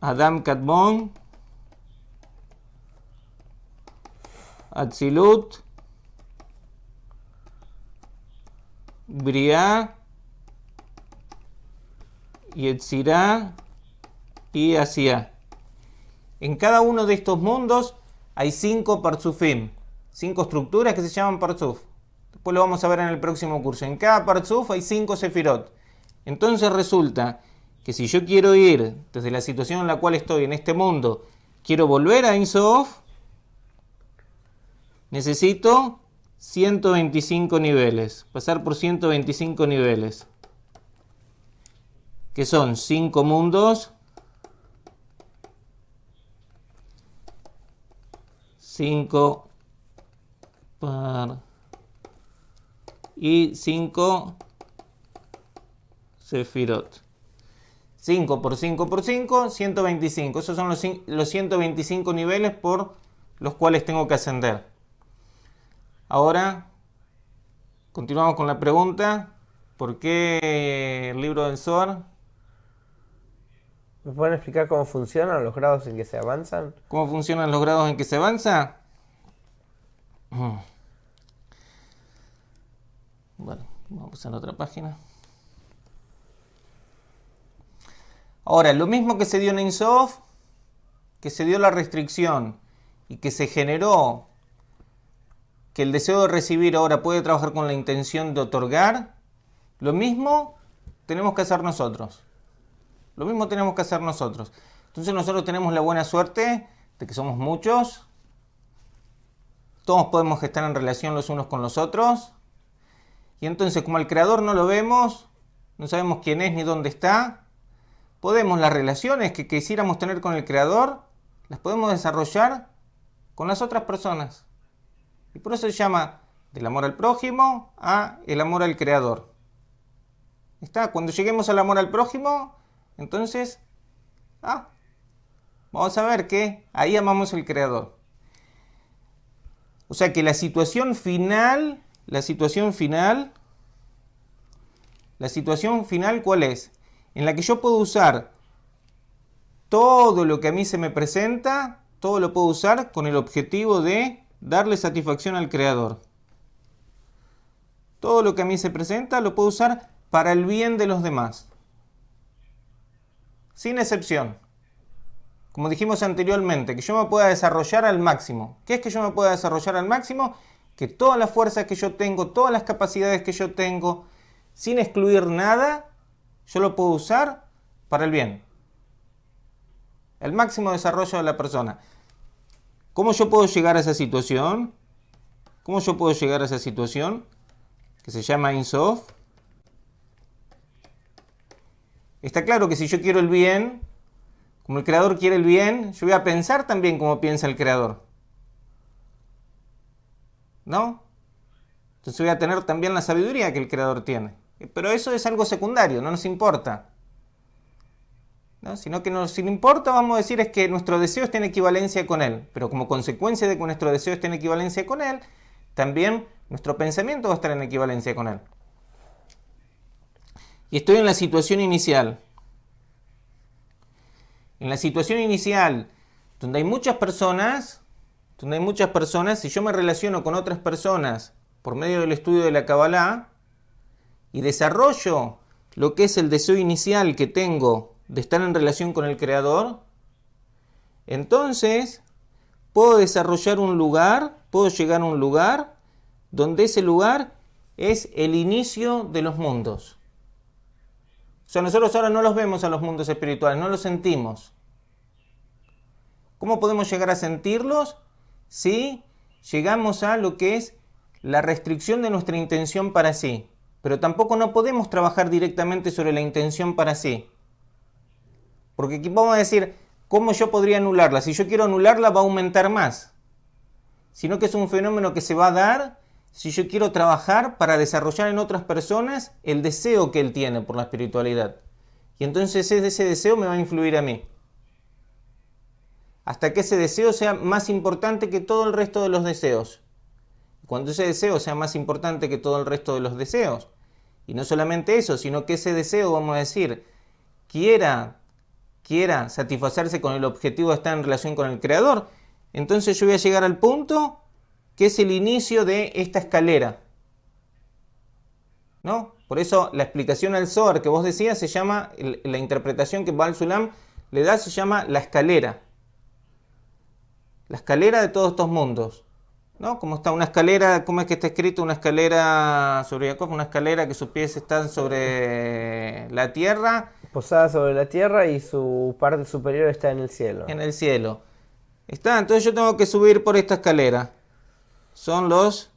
Adam Kadmon, Atzilut, Briah, Yetzirah y Asiá. En cada uno de estos mundos hay 5 parzufim, 5 estructuras que se llaman parzuf. Después lo vamos a ver en el próximo curso. En cada parzuf hay 5 sefirot. Entonces resulta que si yo quiero ir desde la situación en la cual estoy en este mundo, quiero volver a Ein Sof, necesito 125 niveles, pasar por 125 niveles, que son 5 mundos, 5 par y 5 sefirot. 5 por 5 por 5, 125. Esos son los 125 niveles por los cuales tengo que ascender. Ahora, continuamos con la pregunta. ¿Por qué el libro del Zohar? ¿Me pueden explicar cómo funcionan los grados en que se avanzan? ¿Cómo funcionan los grados en que se avanza? Bueno, vamos a pasar a otra página. Ahora, lo mismo que se dio en Ein Sof, que se dio la restricción y que se generó que el deseo de recibir ahora puede trabajar con la intención de otorgar, lo mismo tenemos que hacer nosotros. Lo mismo tenemos que hacer nosotros. Entonces nosotros tenemos la buena suerte de que somos muchos. Todos podemos estar en relación los unos con los otros. Y entonces, como al Creador no lo vemos, no sabemos quién es ni dónde está, podemos las relaciones que quisiéramos tener con el Creador, las podemos desarrollar con las otras personas. Y por eso se llama del amor al prójimo a el amor al Creador. ¿Está? Cuando lleguemos al amor al prójimo, entonces, vamos a ver que ahí amamos al Creador. O sea que la situación final, ¿cuál es? En la que yo puedo usar todo lo que a mí se me presenta, todo lo puedo usar con el objetivo de darle satisfacción al Creador. Todo lo que a mí se presenta lo puedo usar para el bien de los demás. Sin excepción. Como dijimos anteriormente, que yo me pueda desarrollar al máximo. ¿Qué es que yo me pueda desarrollar al máximo? Que todas las fuerzas que yo tengo, todas las capacidades que yo tengo, sin excluir nada, yo lo puedo usar para el bien. El máximo desarrollo de la persona. ¿Cómo yo puedo llegar a esa situación? ¿Cómo yo puedo llegar a esa situación? Que se llama Ein Sof. Está claro que si yo quiero el bien, como el Creador quiere el bien, yo voy a pensar también como piensa el Creador. ¿No? Entonces voy a tener también la sabiduría que el Creador tiene. Pero eso es algo secundario, no nos importa. ¿No? Sino que nos importa, vamos a decir, es que nuestro deseo esté en equivalencia con Él. Pero como consecuencia de que nuestro deseo esté en equivalencia con Él, también nuestro pensamiento va a estar en equivalencia con Él. Y estoy en la situación inicial. En la situación inicial, donde hay muchas personas, si yo me relaciono con otras personas por medio del estudio de la Kabbalah y desarrollo lo que es el deseo inicial que tengo de estar en relación con el Creador, entonces puedo desarrollar un lugar, puedo llegar a un lugar donde ese lugar es el inicio de los mundos. O sea, nosotros ahora no los vemos a los mundos espirituales, no los sentimos. ¿Cómo podemos llegar a sentirlos? Si llegamos a lo que es la restricción de nuestra intención para sí. Pero tampoco no podemos trabajar directamente sobre la intención para sí. Porque aquí vamos a decir, ¿cómo yo podría anularla? Si yo quiero anularla va a aumentar más. Sino que es un fenómeno que se va a dar si yo quiero trabajar para desarrollar en otras personas el deseo que él tiene por la espiritualidad. Y entonces ese deseo me va a influir a mí. Hasta que ese deseo sea más importante que todo el resto de los deseos. Cuando ese deseo sea más importante que todo el resto de los deseos, y no solamente eso, sino que ese deseo, vamos a decir, quiera satisfacerse con el objetivo de estar en relación con el Creador, entonces yo voy a llegar al punto que es el inicio de esta escalera. ¿No? Por eso la explicación al Zohar que vos decías se llama, la interpretación que Baal Sulam le da se llama la escalera. La escalera de todos estos mundos. ¿No? Como está una escalera, ¿cómo es que está escrito? Una escalera sobre Jacob, una escalera que sus pies están sobre la tierra. Posada sobre la tierra y su parte superior está en el cielo. En el cielo. Está, entonces yo tengo que subir por esta escalera. Son los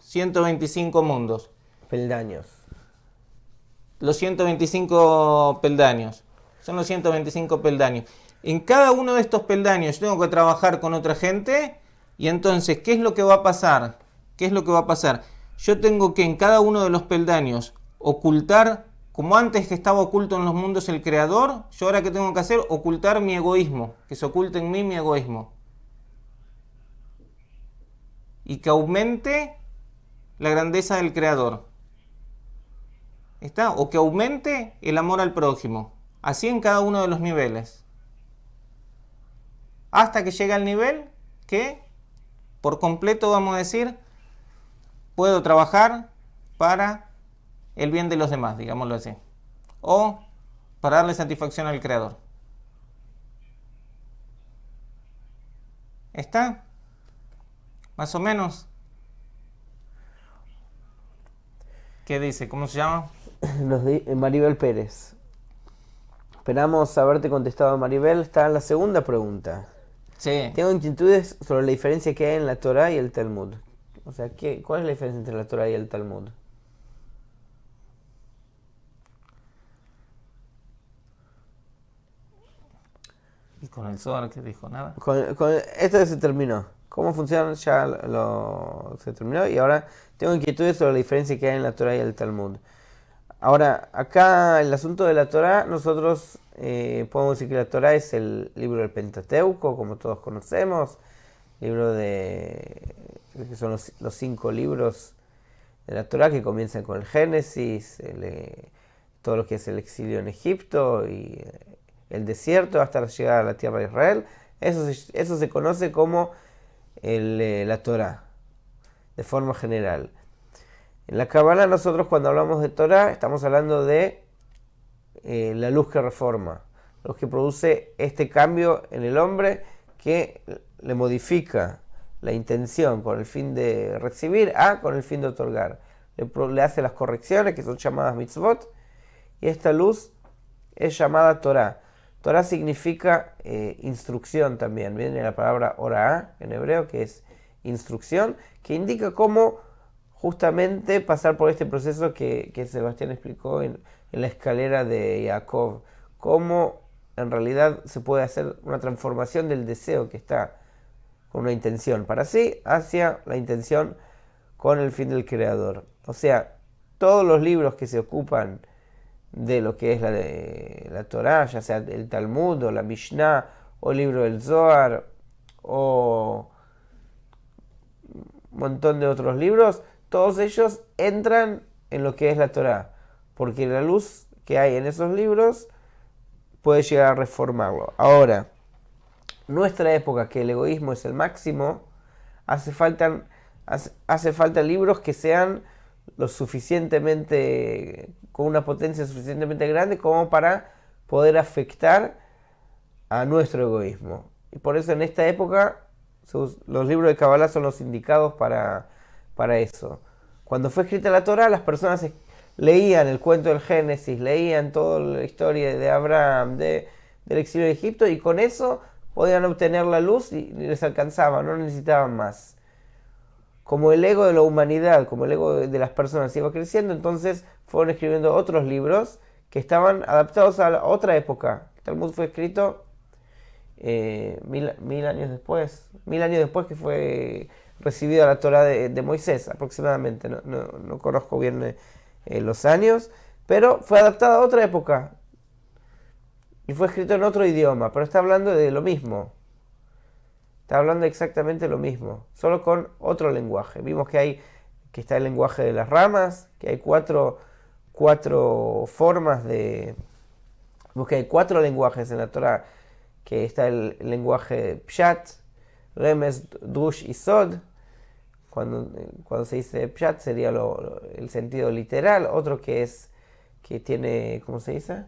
125 mundos. Peldaños. Los 125 peldaños. Son los 125 peldaños. En cada uno de estos peldaños yo tengo que trabajar con otra gente. Y entonces, ¿qué es lo que va a pasar? ¿Qué es lo que va a pasar? Yo tengo que en cada uno de los peldaños ocultar, como antes que estaba oculto en los mundos el Creador, yo ahora ¿qué tengo que hacer? Ocultar mi egoísmo, que se oculte en mí mi egoísmo. Y que aumente la grandeza del Creador. ¿Está? O que aumente el amor al prójimo. Así en cada uno de los niveles. Hasta que llegue al nivel que por completo, vamos a decir, puedo trabajar para el bien de los demás, digámoslo así. O para darle satisfacción al Creador. ¿Está? Más o menos. ¿Qué dice? ¿Cómo se llama? Maribel Pérez. Esperamos haberte contestado, Maribel. Está en la segunda pregunta. Sí. Tengo inquietudes sobre la diferencia que hay en la Torá y el Talmud. O sea, ¿cuál es la diferencia entre la Torá y el Talmud? ¿Y con el Zohar qué dijo? Nada. Esto se terminó. ¿Cómo funciona? Ya se terminó. Y ahora tengo inquietudes sobre la diferencia que hay en la Torá y el Talmud. Ahora, acá el asunto de la Torá, nosotros podemos decir que la Torá es el libro del Pentateuco, como todos conocemos. libro que son los 5 libros de la Torá, que comienzan con el Génesis, todo lo que es el exilio en Egipto y el desierto hasta la llegada a la tierra de Israel. Eso se conoce como la Torá, de forma general. En la Kabbalah nosotros cuando hablamos de Torá estamos hablando de la luz que reforma, luz que produce este cambio en el hombre que le modifica la intención con el fin de recibir con el fin de otorgar. Le hace las correcciones que son llamadas mitzvot y esta luz es llamada Torá. Torá significa instrucción también. Viene la palabra orá en hebreo, que es instrucción, que indica cómo justamente pasar por este proceso que Sebastián explicó en la escalera de Jacob. Cómo en realidad se puede hacer una transformación del deseo que está con una intención para sí hacia la intención con el fin del creador. O sea, todos los libros que se ocupan de lo que es la Torá, ya sea el Talmud o la Mishnah o el libro del Zohar o un montón de otros libros, todos ellos entran en lo que es la Torá, porque la luz que hay en esos libros puede llegar a reformarlo. Ahora, nuestra época, que el egoísmo es el máximo, hace falta libros que sean lo suficientemente, con una potencia suficientemente grande como para poder afectar a nuestro egoísmo. Y por eso en esta época los libros de Kabbalah son los indicados para eso. Cuando fue escrita la Torá, las personas leían el cuento del Génesis, leían toda la historia de Abraham, del exilio de Egipto, y con eso podían obtener la luz y les alcanzaba, no necesitaban más. Como el ego de la humanidad, como el ego de las personas iba creciendo, entonces fueron escribiendo otros libros que estaban adaptados a otra época. El Talmud fue escrito mil años después que fue recibida la Torá de Moisés, aproximadamente. No conozco bien los años, pero fue adaptada a otra época y fue escrito en otro idioma, pero está hablando de lo mismo. Está hablando exactamente lo mismo, solo con otro lenguaje. Vimos que está el lenguaje de las ramas, que hay cuatro formas de... Vimos que hay 4 lenguajes en la Torá, que está el lenguaje Pshat, Remes, Drush y Sod. Cuando se dice Pshat sería el sentido literal. Otro que tiene, ¿cómo se dice?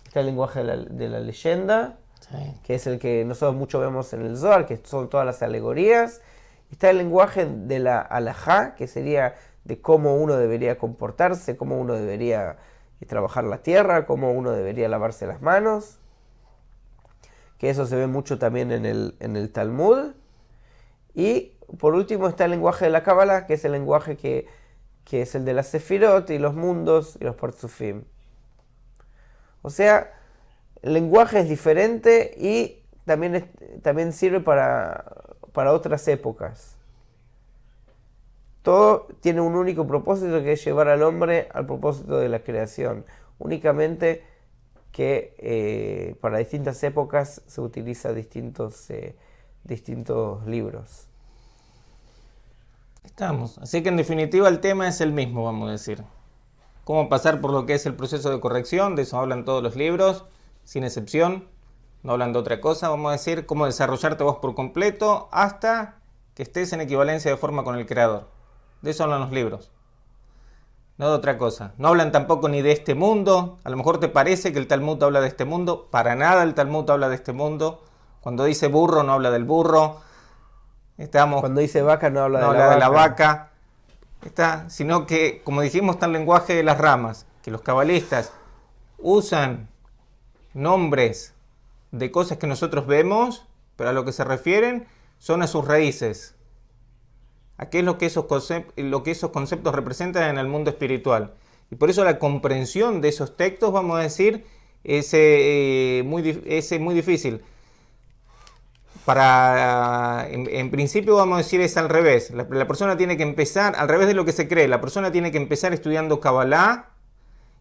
Está el lenguaje de la leyenda, sí, que es el que nosotros mucho vemos en el Zohar, que son todas las alegorías. Está el lenguaje de la halajá, que sería de cómo uno debería comportarse, cómo uno debería trabajar la tierra, cómo uno debería lavarse las manos. Que eso se ve mucho también en el Talmud. Y por último está el lenguaje de la Kabbalah, que es el lenguaje que es el de las Sefirot y los mundos y los Partzufim. O sea, el lenguaje es diferente y también sirve para otras épocas. Todo tiene un único propósito, que es llevar al hombre al propósito de la creación. Únicamente que para distintas épocas se utiliza distintos libros. Estamos. Así que en definitiva el tema es el mismo, vamos a decir. Cómo pasar por lo que es el proceso de corrección, de eso hablan todos los libros, sin excepción. No hablan de otra cosa, vamos a decir, cómo desarrollarte vos por completo hasta que estés en equivalencia de forma con el Creador. De eso hablan los libros. No de otra cosa. No hablan tampoco ni de este mundo. A lo mejor te parece que el Talmud habla de este mundo. Para nada el Talmud habla de este mundo. Cuando dice burro no habla del burro. Cuando dice vaca no habla de la vaca. Sino que, como dijimos, está el lenguaje de las ramas. Que los cabalistas usan nombres de cosas que nosotros vemos, pero a lo que se refieren son a sus raíces. A qué es lo que esos conceptos representan en el mundo espiritual. Y por eso la comprensión de esos textos, vamos a decir, es muy difícil. En principio, vamos a decir, es al revés. La persona tiene que empezar, al revés de lo que se cree, la persona tiene que empezar estudiando Kabbalah,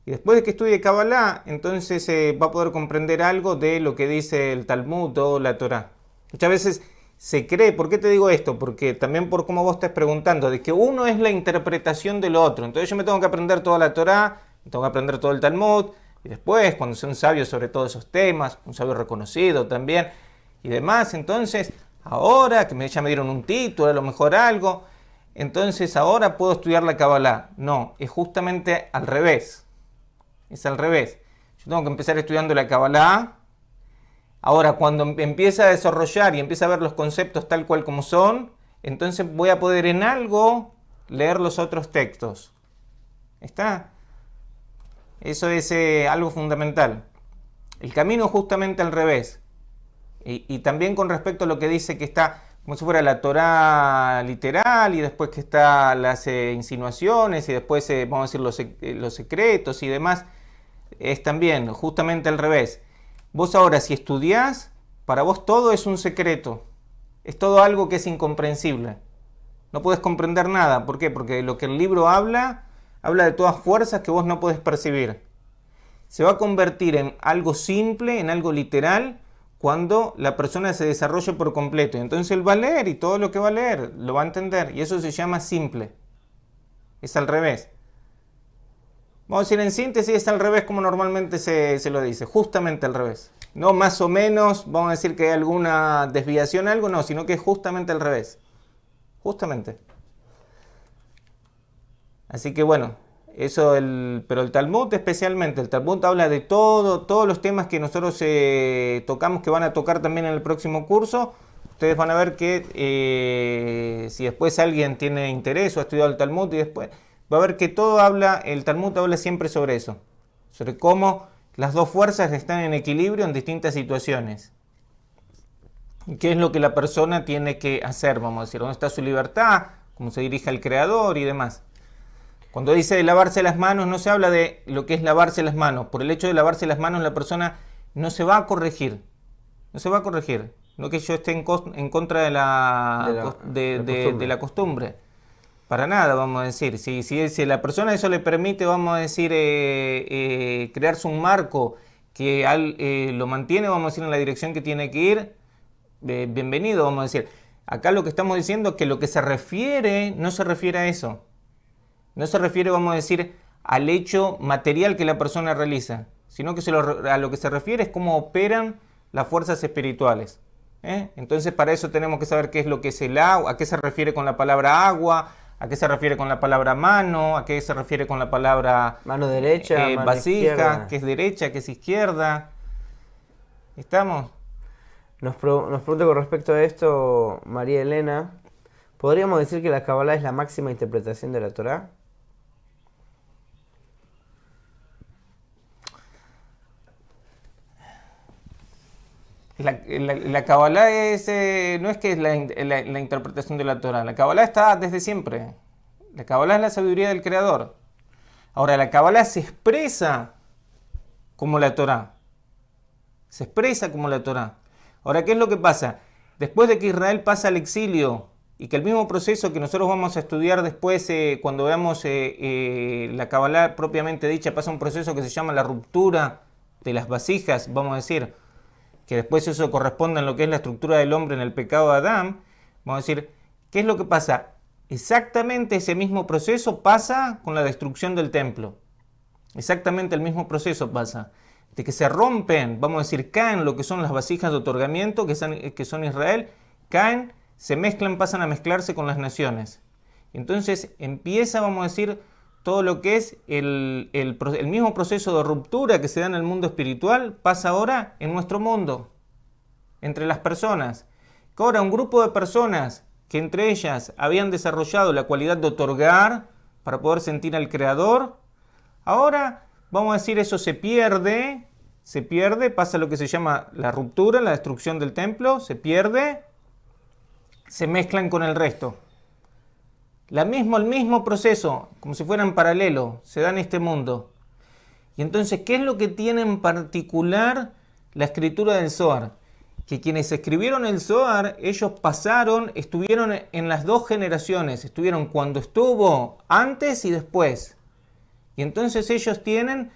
y después de que estudie Kabbalah, entonces va a poder comprender algo de lo que dice el Talmud o la Torá. Muchas veces se cree, ¿por qué te digo esto? Porque también por cómo vos estás preguntando, de que uno es la interpretación del otro. Entonces yo me tengo que aprender toda la Torá, me tengo que aprender todo el Talmud, y después, cuando sea un sabio sobre todos esos temas, un sabio reconocido también, y demás, entonces, ahora que ya me dieron un título, a lo mejor algo, entonces ahora puedo estudiar la Kabbalah. No, es justamente al revés. Es al revés. Yo tengo que empezar estudiando la Kabbalah. Ahora, cuando empieza a desarrollar y empieza a ver los conceptos tal cual como son, entonces voy a poder en algo leer los otros textos. ¿Está? Eso es algo fundamental. El camino justamente al revés. Y también con respecto a lo que dice que está como si fuera la Torá literal y después que está las insinuaciones y después, vamos a decir, los secretos y demás, es también justamente al revés. Vos ahora, si estudiás, para vos todo es un secreto. Es todo algo que es incomprensible. No puedes comprender nada. ¿Por qué? Porque lo que el libro habla de todas fuerzas que vos no podés percibir. Se va a convertir en algo simple, en algo literal, cuando la persona se desarrolle por completo. Entonces él va a leer y todo lo que va a leer lo va a entender. Y eso se llama simple. Es al revés. Vamos a decir en síntesis, es al revés como normalmente se lo dice, justamente al revés. No más o menos, vamos a decir que hay alguna desviación, algo, no, sino que es justamente al revés. Justamente. Así que bueno, eso, pero el Talmud especialmente, el Talmud habla de todos los temas que nosotros tocamos, que van a tocar también en el próximo curso. Ustedes van a ver que si después alguien tiene interés o ha estudiado el Talmud y después... va a ver que el Talmud habla siempre sobre eso, sobre cómo las dos fuerzas están en equilibrio en distintas situaciones. ¿Qué es lo que la persona tiene que hacer? Vamos a decir, ¿dónde está su libertad? ¿Cómo se dirige al Creador y demás? Cuando dice de lavarse las manos, no se habla de lo que es lavarse las manos. Por el hecho de lavarse las manos, la persona no se va a corregir. No se va a corregir. No que yo esté en contra de la costumbre. Para nada, vamos a decir. Si la persona eso le permite, vamos a decir, crearse un marco que lo mantiene, vamos a decir, en la dirección que tiene que ir, bienvenido, vamos a decir. Acá lo que estamos diciendo es que lo que se refiere, no se refiere a eso. No se refiere, vamos a decir, al hecho material que la persona realiza, sino que a lo que se refiere es cómo operan las fuerzas espirituales. Entonces, para eso tenemos que saber qué es lo que es el agua, a qué se refiere con la palabra agua, a qué se refiere con la palabra mano, a qué se refiere con la palabra mano derecha, mano vasija, izquierda. qué es derecha, qué es izquierda. ¿Estamos? Nos pregunta con respecto a esto María Elena, ¿podríamos decir que la Kabbalah es la máxima interpretación de la Torá? La Kabbalah no es que es la interpretación de la Torah. La Kabbalah está desde siempre. La Kabbalah es la sabiduría del Creador. Ahora, la Kabbalah se expresa como la Torah. Se expresa como la Torah. Ahora, ¿qué es lo que pasa? Después de que Israel pasa al exilio y que el mismo proceso que nosotros vamos a estudiar después, cuando veamos la Kabbalah propiamente dicha, pasa un proceso que se llama la ruptura de las vasijas, vamos a decir, que después eso corresponde en lo que es la estructura del hombre en el pecado de Adán. Vamos a decir, ¿qué es lo que pasa? Exactamente ese mismo proceso pasa con la destrucción del templo. Exactamente el mismo proceso pasa. De que se rompen, vamos a decir, caen lo que son las vasijas de otorgamiento, que son Israel, caen, se mezclan, pasan a mezclarse con las naciones. Entonces empieza, vamos a decir, todo lo que es el mismo proceso de ruptura que se da en el mundo espiritual, pasa ahora en nuestro mundo, entre las personas. Que ahora un grupo de personas que entre ellas habían desarrollado la cualidad de otorgar para poder sentir al Creador, ahora, vamos a decir, eso se pierde, pasa lo que se llama la ruptura, la destrucción del templo, se pierde, se mezclan con el resto. El mismo proceso, como si fueran paralelo, se da en este mundo. Y entonces, ¿qué es lo que tiene en particular la escritura del Zohar? Que quienes escribieron el Zohar, ellos estuvieron en las dos generaciones, estuvieron cuando estuvo antes y después. Y entonces ellos tienen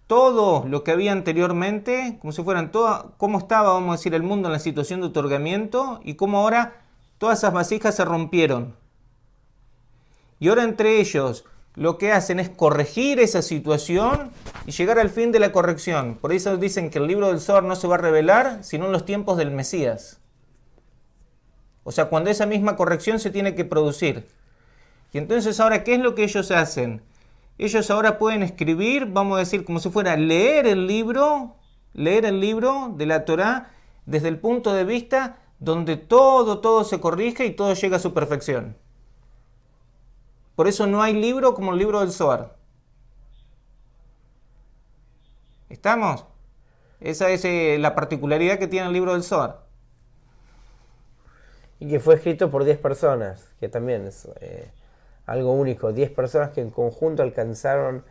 todo lo que había anteriormente, como si fueran todo, cómo estaba, vamos a decir, el mundo en la situación de otorgamiento y cómo ahora todas esas vasijas se rompieron. Y ahora entre ellos lo que hacen es corregir esa situación y llegar al fin de la corrección. Por eso dicen que el libro del Zohar no se va a revelar sino en los tiempos del Mesías. O sea, cuando esa misma corrección se tiene que producir. Y entonces ahora, ¿qué es lo que ellos hacen? Ellos ahora pueden escribir, vamos a decir, como si fuera leer el libro de la Torá desde el punto de vista donde todo se corrige y todo llega a su perfección. Por eso no hay libro como el libro del Zohar. ¿Estamos? Esa es la particularidad que tiene el libro del Zohar. Y que fue escrito por 10 personas, que también es algo único. 10 personas que en conjunto alcanzaron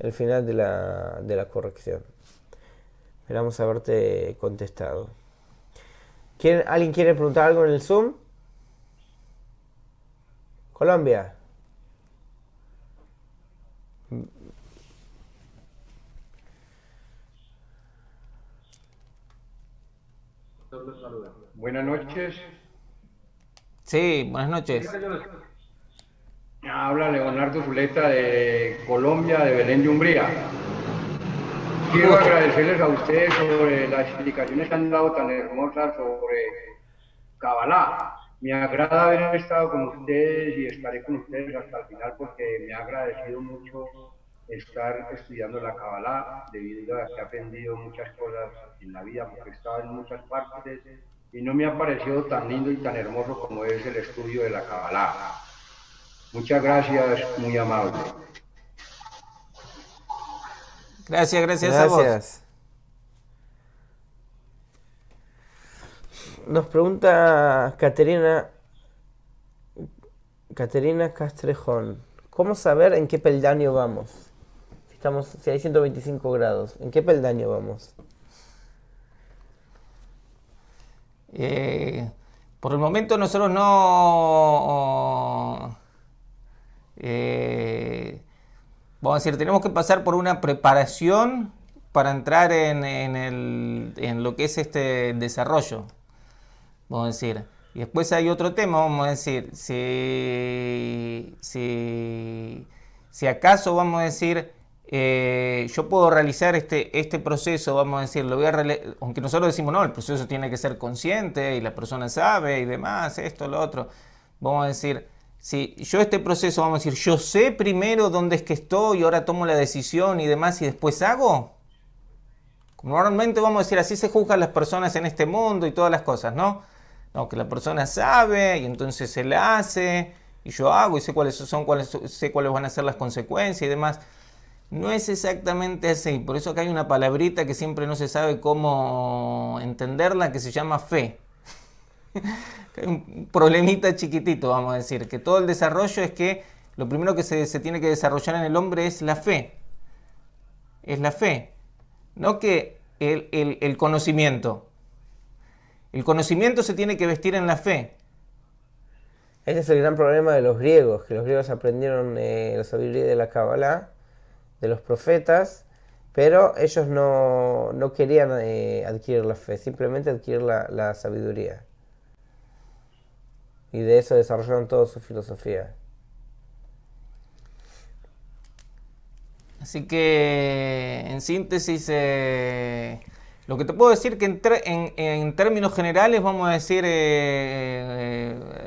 el final de la corrección. Esperamos haberte contestado. ¿Alguien quiere preguntar algo en el Zoom? Colombia. Buenas noches. Sí, buenas noches. Habla Leonardo Zuleta de Colombia, de Belén de Umbría. Quiero agradecerles a ustedes sobre las explicaciones que han dado tan hermosas sobre Kabbalah. Me agrada haber estado con ustedes y estaré con ustedes hasta el final porque me ha agradecido mucho estar estudiando la Kabbalah debido a que he aprendido muchas cosas en la vida porque he estado en muchas partes y no me ha parecido tan lindo y tan hermoso como es el estudio de la Kabbalah. Muchas gracias, muy amable. Gracias a vos. Nos pregunta Caterina Castrejón, ¿cómo saber en qué peldaño vamos? Si hay 125 grados, ¿en qué peldaño vamos? Por el momento nosotros no... vamos a decir, tenemos que pasar por una preparación para entrar en lo que es este desarrollo. Vamos a decir. Y después hay otro tema, vamos a decir, si acaso vamos a decir, yo puedo realizar este proceso, vamos a decir, aunque nosotros decimos no, el proceso tiene que ser consciente y la persona sabe y demás, esto, lo otro. Vamos a decir, si yo este proceso, vamos a decir, yo sé primero dónde es que estoy y ahora tomo la decisión y demás y después hago. Normalmente vamos a decir, así se juzgan las personas en este mundo y todas las cosas, ¿no? No, que la persona sabe y entonces se la hace y yo hago y sé cuáles van a ser las consecuencias y demás. No es exactamente así, por eso que hay una palabrita que siempre no se sabe cómo entenderla, que se llama fe. Hay un problemita chiquitito, vamos a decir, que todo el desarrollo es que lo primero que se tiene que desarrollar en el hombre es la fe. Es la fe, no que el conocimiento. El conocimiento se tiene que vestir en la fe. Ese es el gran problema de los griegos, que los griegos aprendieron la sabiduría de la Kabbalah, de los profetas, pero ellos no querían adquirir la fe, simplemente adquirir la sabiduría. Y de eso desarrollaron toda su filosofía. Así que, en síntesis, lo que te puedo decir que en términos generales, vamos a decir,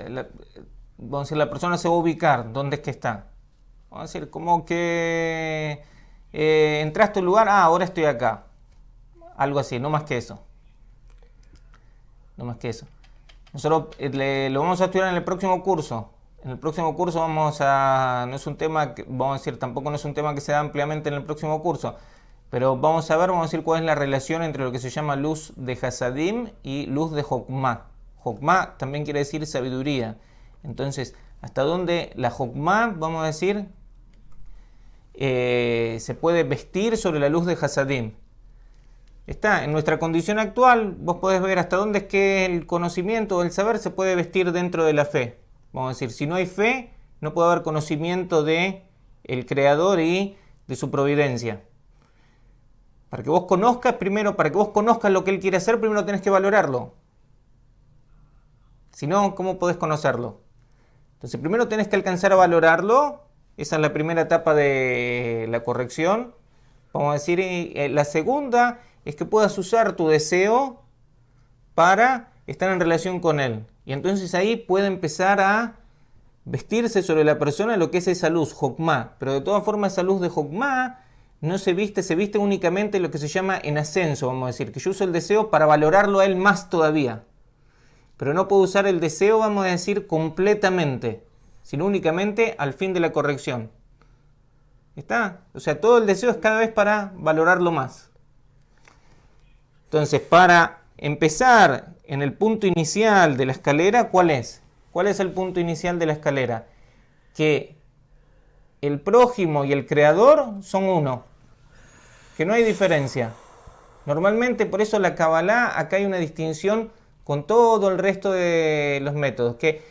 la persona se va a ubicar dónde es que está. Vamos a decir, como que entraste a un lugar, ahora estoy acá. Algo así, no más que eso. No más que eso. Nosotros lo vamos a estudiar en el próximo curso. En el próximo curso no es un tema que, vamos a decir, tampoco no es un tema que se da ampliamente en el próximo curso. Pero vamos a decir cuál es la relación entre lo que se llama luz de Hasadim y luz de Jokmah. Jokmah también quiere decir sabiduría. Entonces, hasta dónde la Jokmah, vamos a decir, se puede vestir sobre la luz de Hasadim. Está en nuestra condición actual, vos podés ver hasta dónde es que el conocimiento o el saber se puede vestir dentro de la fe. Vamos a decir, si no hay fe, no puede haber conocimiento de el Creador y de su providencia. Para que vos conozcas, primero, para que vos conozcas lo que Él quiere hacer, primero tenés que valorarlo. Si no, ¿cómo podés conocerlo? Entonces, primero tenés que alcanzar a valorarlo. Esa es la primera etapa de la corrección. Vamos a decir, la segunda es que puedas usar tu deseo para estar en relación con Él. Y entonces ahí puede empezar a vestirse sobre la persona lo que es esa luz, Jokmah. Pero de todas formas, esa luz de Jokmah no se viste únicamente lo que se llama en ascenso, vamos a decir, que yo uso el deseo para valorarlo a Él más todavía. Pero no puedo usar el deseo, vamos a decir, completamente, sino únicamente al fin de la corrección. ¿Está? O sea, todo el deseo es cada vez para valorarlo más. Entonces, para empezar en el punto inicial de la escalera, ¿cuál es? ¿Cuál es el punto inicial de la escalera? Que el prójimo y el creador son uno, que no hay diferencia. Normalmente, por eso la Kabbalah, acá hay una distinción con todo el resto de los métodos. Que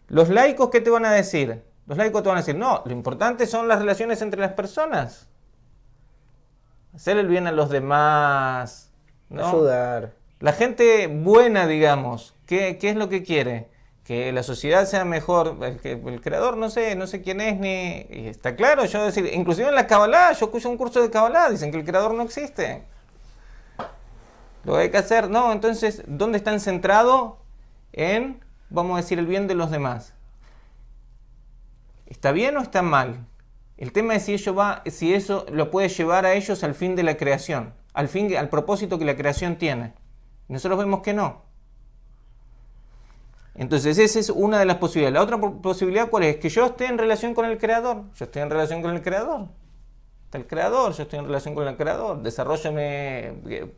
los laicos, ¿qué te van a decir? Los laicos te van a decir, no, lo importante son las relaciones entre las personas. Hacer el bien a los demás, ¿no? Ayudar. La gente buena, digamos, ¿qué es lo que quiere? Que la sociedad sea mejor. El creador no sé quién es, ni... Y está claro, yo decir, inclusive en la Kabbalah, yo escucho un curso de Kabbalah, dicen que el creador no existe. Lo que hay que hacer, no, entonces, ¿dónde están centrados? En, vamos a decir, el bien de los demás. ¿Está bien o está mal? El tema es si eso lo puede llevar a ellos al fin de la creación, al propósito que la creación tiene. Nosotros vemos que no. Entonces, esa es una de las posibilidades. La otra posibilidad, ¿cuál es? Que yo esté en relación con el creador. Yo estoy en relación con el creador. Está el creador, yo estoy en relación con el creador. Desarrollame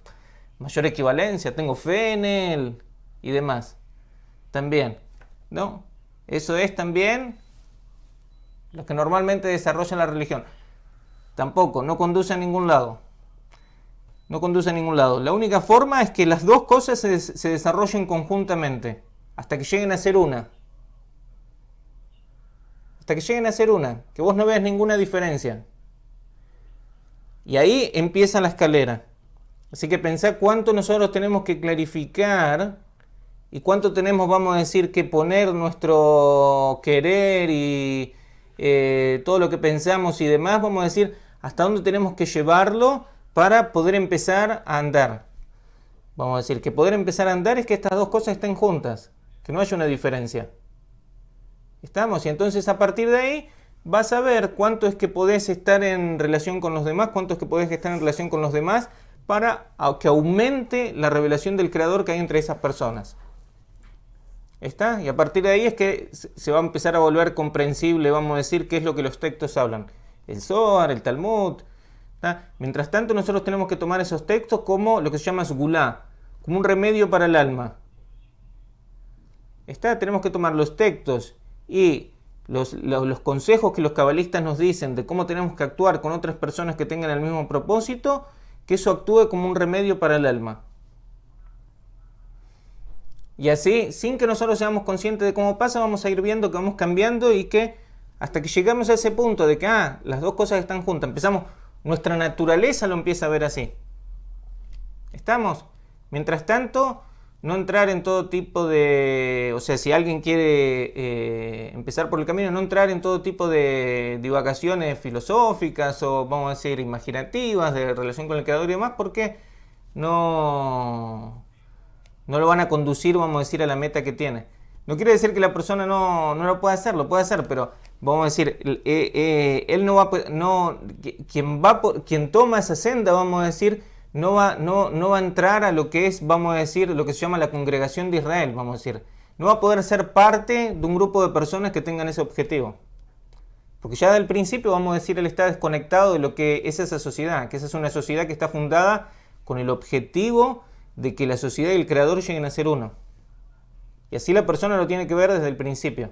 mayor equivalencia, tengo fe en él y demás. También, ¿no? Eso es también lo que normalmente desarrollan la religión. Tampoco, no conduce a ningún lado. No conduce a ningún lado. La única forma es que las dos cosas se desarrollen conjuntamente, hasta que lleguen a ser una. Hasta que lleguen a ser una, que vos no veas ninguna diferencia. Y ahí empieza la escalera. Así que pensá cuánto nosotros tenemos que clarificar y cuánto tenemos, vamos a decir, que poner nuestro querer y todo lo que pensamos y demás, vamos a decir, hasta dónde tenemos que llevarlo para poder empezar a andar. Vamos a decir que poder empezar a andar es que estas dos cosas estén juntas, que no haya una diferencia. ¿Estamos? Y entonces a partir de ahí vas a ver cuánto es que podés estar en relación con los demás, cuánto es que podés estar en relación con los demás, para que aumente la revelación del Creador que hay entre esas personas. ¿Está? Y a partir de ahí es que se va a empezar a volver comprensible, vamos a decir, qué es lo que los textos hablan. El Zohar, el Talmud. ¿Está? Mientras tanto, nosotros tenemos que tomar esos textos como lo que se llama Sgulá, como un remedio para el alma. ¿Está? Tenemos que tomar los textos y los consejos que los cabalistas nos dicen de cómo tenemos que actuar con otras personas que tengan el mismo propósito, que eso actúe como un remedio para el alma. Y así, sin que nosotros seamos conscientes de cómo pasa, vamos a ir viendo que vamos cambiando y que hasta que llegamos a ese punto de que las dos cosas están juntas, nuestra naturaleza lo empieza a ver así. ¿Estamos? Mientras tanto, no entrar en todo tipo de... O sea, si alguien quiere empezar por el camino, no entrar en todo tipo de divagaciones filosóficas o, vamos a decir, imaginativas de relación con el Creador y demás, porque no lo van a conducir, vamos a decir, a la meta que tiene. No quiere decir que la persona no lo pueda hacer, lo puede hacer, pero vamos a decir, él no va, quien toma esa senda, vamos a decir, no va a entrar a lo que es, vamos a decir, lo que se llama la congregación de Israel, vamos a decir. No va a poder ser parte de un grupo de personas que tengan ese objetivo. Porque ya del principio, vamos a decir, él está desconectado de lo que es esa sociedad, que esa es una sociedad que está fundada con el objetivo de que la sociedad y el Creador lleguen a ser uno. Y así la persona lo tiene que ver desde el principio.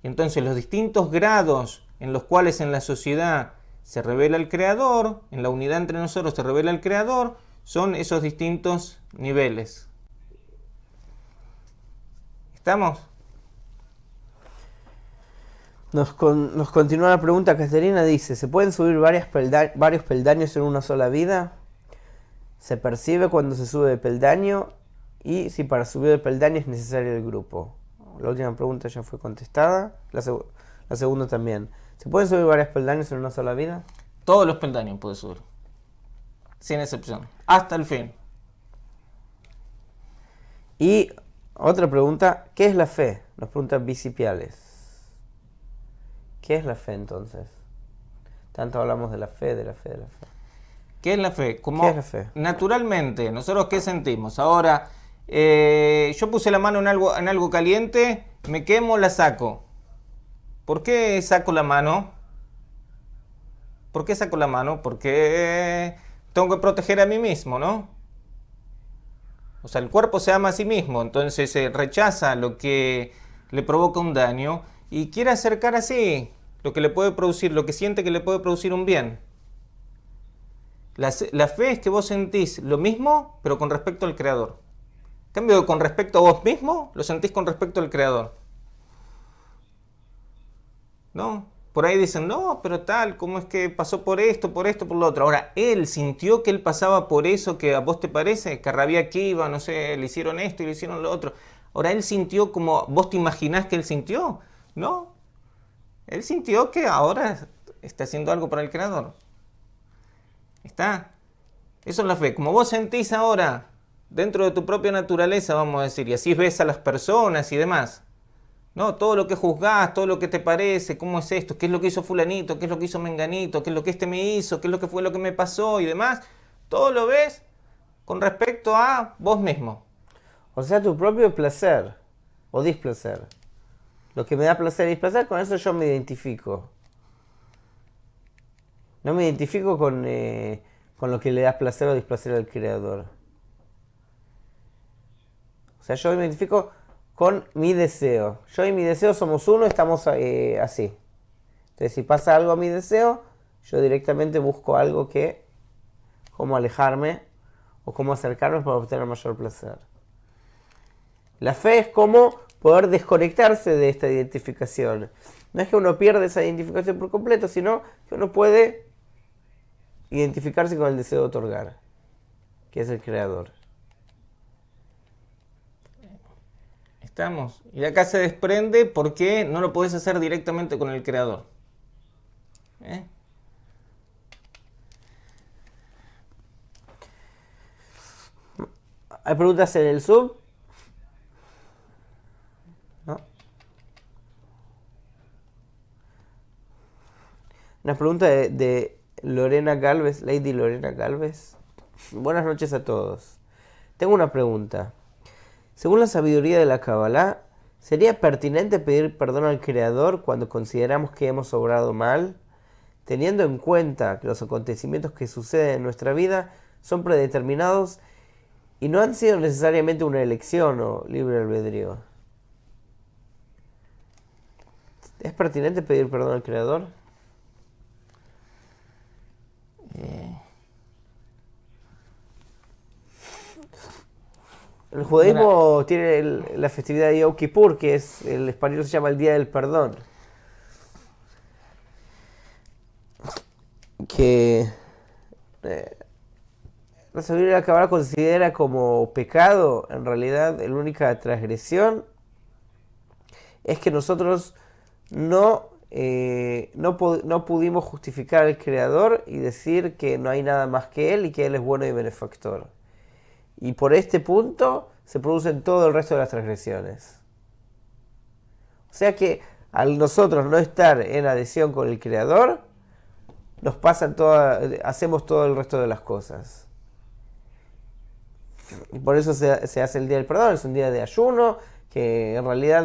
Y entonces los distintos grados en los cuales en la sociedad se revela el Creador, en la unidad entre nosotros se revela el Creador, son esos distintos niveles. ¿Estamos? Nos continúa la pregunta. Caterina dice, ¿se pueden subir varios peldaños en una sola vida? Se percibe cuando se sube de peldaño y si para subir de peldaño es necesario el grupo. La última pregunta ya fue contestada. La segunda también. ¿Se pueden subir varios peldaños en una sola vida? Todos los peldaños puedes subir. Sin excepción. Hasta el fin. Y otra pregunta, ¿qué es la fe? Nos preguntan bicipiales. ¿Qué es la fe entonces? Tanto hablamos de la fe, de la fe, de la fe. ¿Qué es la fe? Como ¿Qué es la fe? Naturalmente, ¿nosotros qué sentimos? Ahora, yo puse la mano en algo caliente, me quemo, la saco. ¿Por qué saco la mano? ¿Por qué saco la mano? Porque tengo que proteger a mí mismo, ¿no? O sea, el cuerpo se ama a sí mismo, entonces rechaza lo que le provoca un daño y quiere acercar así lo que le puede producir, lo que siente que le puede producir un bien. La fe es que vos sentís lo mismo, pero con respecto al Creador. En cambio, con respecto a vos mismo, lo sentís con respecto al Creador. ¿No? Por ahí dicen, no, pero tal, ¿cómo es que pasó por esto, por lo otro? Ahora, él sintió que él pasaba por eso que a vos te parece, que a Rabí Akiva, no sé, le hicieron esto y le hicieron lo otro. Ahora, él sintió como vos te imaginás que él sintió, ¿no? Él sintió que ahora está haciendo algo para el Creador. ¿Está? Eso es la fe. Como vos sentís ahora, dentro de tu propia naturaleza, vamos a decir, y así ves a las personas y demás, ¿no? Todo lo que juzgás, todo lo que te parece, cómo es esto, qué es lo que hizo fulanito, qué es lo que hizo menganito, qué es lo que este me hizo, qué es lo que fue lo que me pasó y demás, todo lo ves con respecto a vos mismo. O sea, tu propio placer o displacer. Lo que me da placer y displacer, con eso yo me identifico. No me identifico con lo que le da placer o displacer al Creador. O sea, yo me identifico con mi deseo. Yo y mi deseo somos uno, estamos así. Entonces, si pasa algo a mi deseo, yo directamente busco algo que, cómo alejarme o cómo acercarme para obtener mayor placer. La fe es como poder desconectarse de esta identificación. No es que uno pierda esa identificación por completo, sino que uno puede identificarse con el deseo de otorgar, que es el Creador. Estamos. Y de acá se desprende por qué no lo podés hacer directamente con el Creador. ¿Hay preguntas en el sub? ¿No? Una pregunta de Lorena Galvez, Lady Lorena Galvez. Buenas noches a todos. Tengo una pregunta. Según la sabiduría de la Kabbalah, ¿sería pertinente pedir perdón al Creador cuando consideramos que hemos obrado mal, teniendo en cuenta que los acontecimientos que suceden en nuestra vida son predeterminados y no han sido necesariamente una elección o libre albedrío? ¿Es pertinente pedir perdón al Creador? El judaísmo tiene la festividad de Yom Kippur, que es, en español se llama el Día del Perdón. Que la sabiduría de la Kabbalah considera como pecado, en realidad, la única transgresión es que nosotros no pudimos justificar al Creador y decir que no hay nada más que Él y que Él es bueno y benefactor. Y por este punto se producen todo el resto de las transgresiones. O sea que al nosotros no estar en adhesión con el Creador, hacemos todo el resto de las cosas. Y por eso se hace el Día del Perdón, es un día de ayuno, que en realidad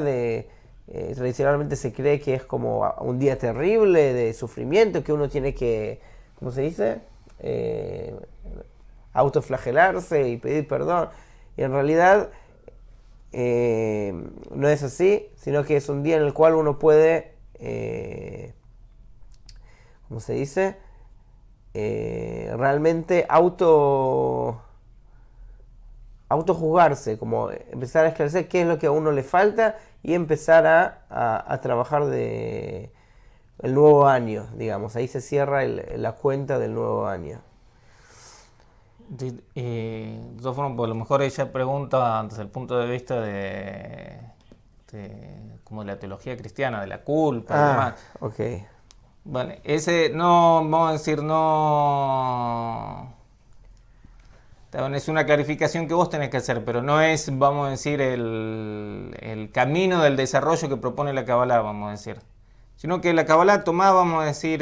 tradicionalmente se cree que es como un día terrible de sufrimiento, que uno tiene que, ¿cómo se dice? Autoflagelarse y pedir perdón. Y en realidad no es así, sino que es un día en el cual uno puede, ¿cómo se dice? Realmente autojuzgarse, como empezar a esclarecer qué es lo que a uno le falta y empezar a trabajar el nuevo año, digamos. Ahí se cierra la cuenta del nuevo año. De todas formas, pues, a lo mejor ella pregunta desde el punto de vista como de la teología cristiana, de la culpa y demás. Ok. Bueno, ese no, vamos a decir, no. También es una clarificación que vos tenés que hacer, pero no es, vamos a decir, el camino del desarrollo que propone la Kabbalah, vamos a decir. Sino que la Kabbalah toma, vamos a decir,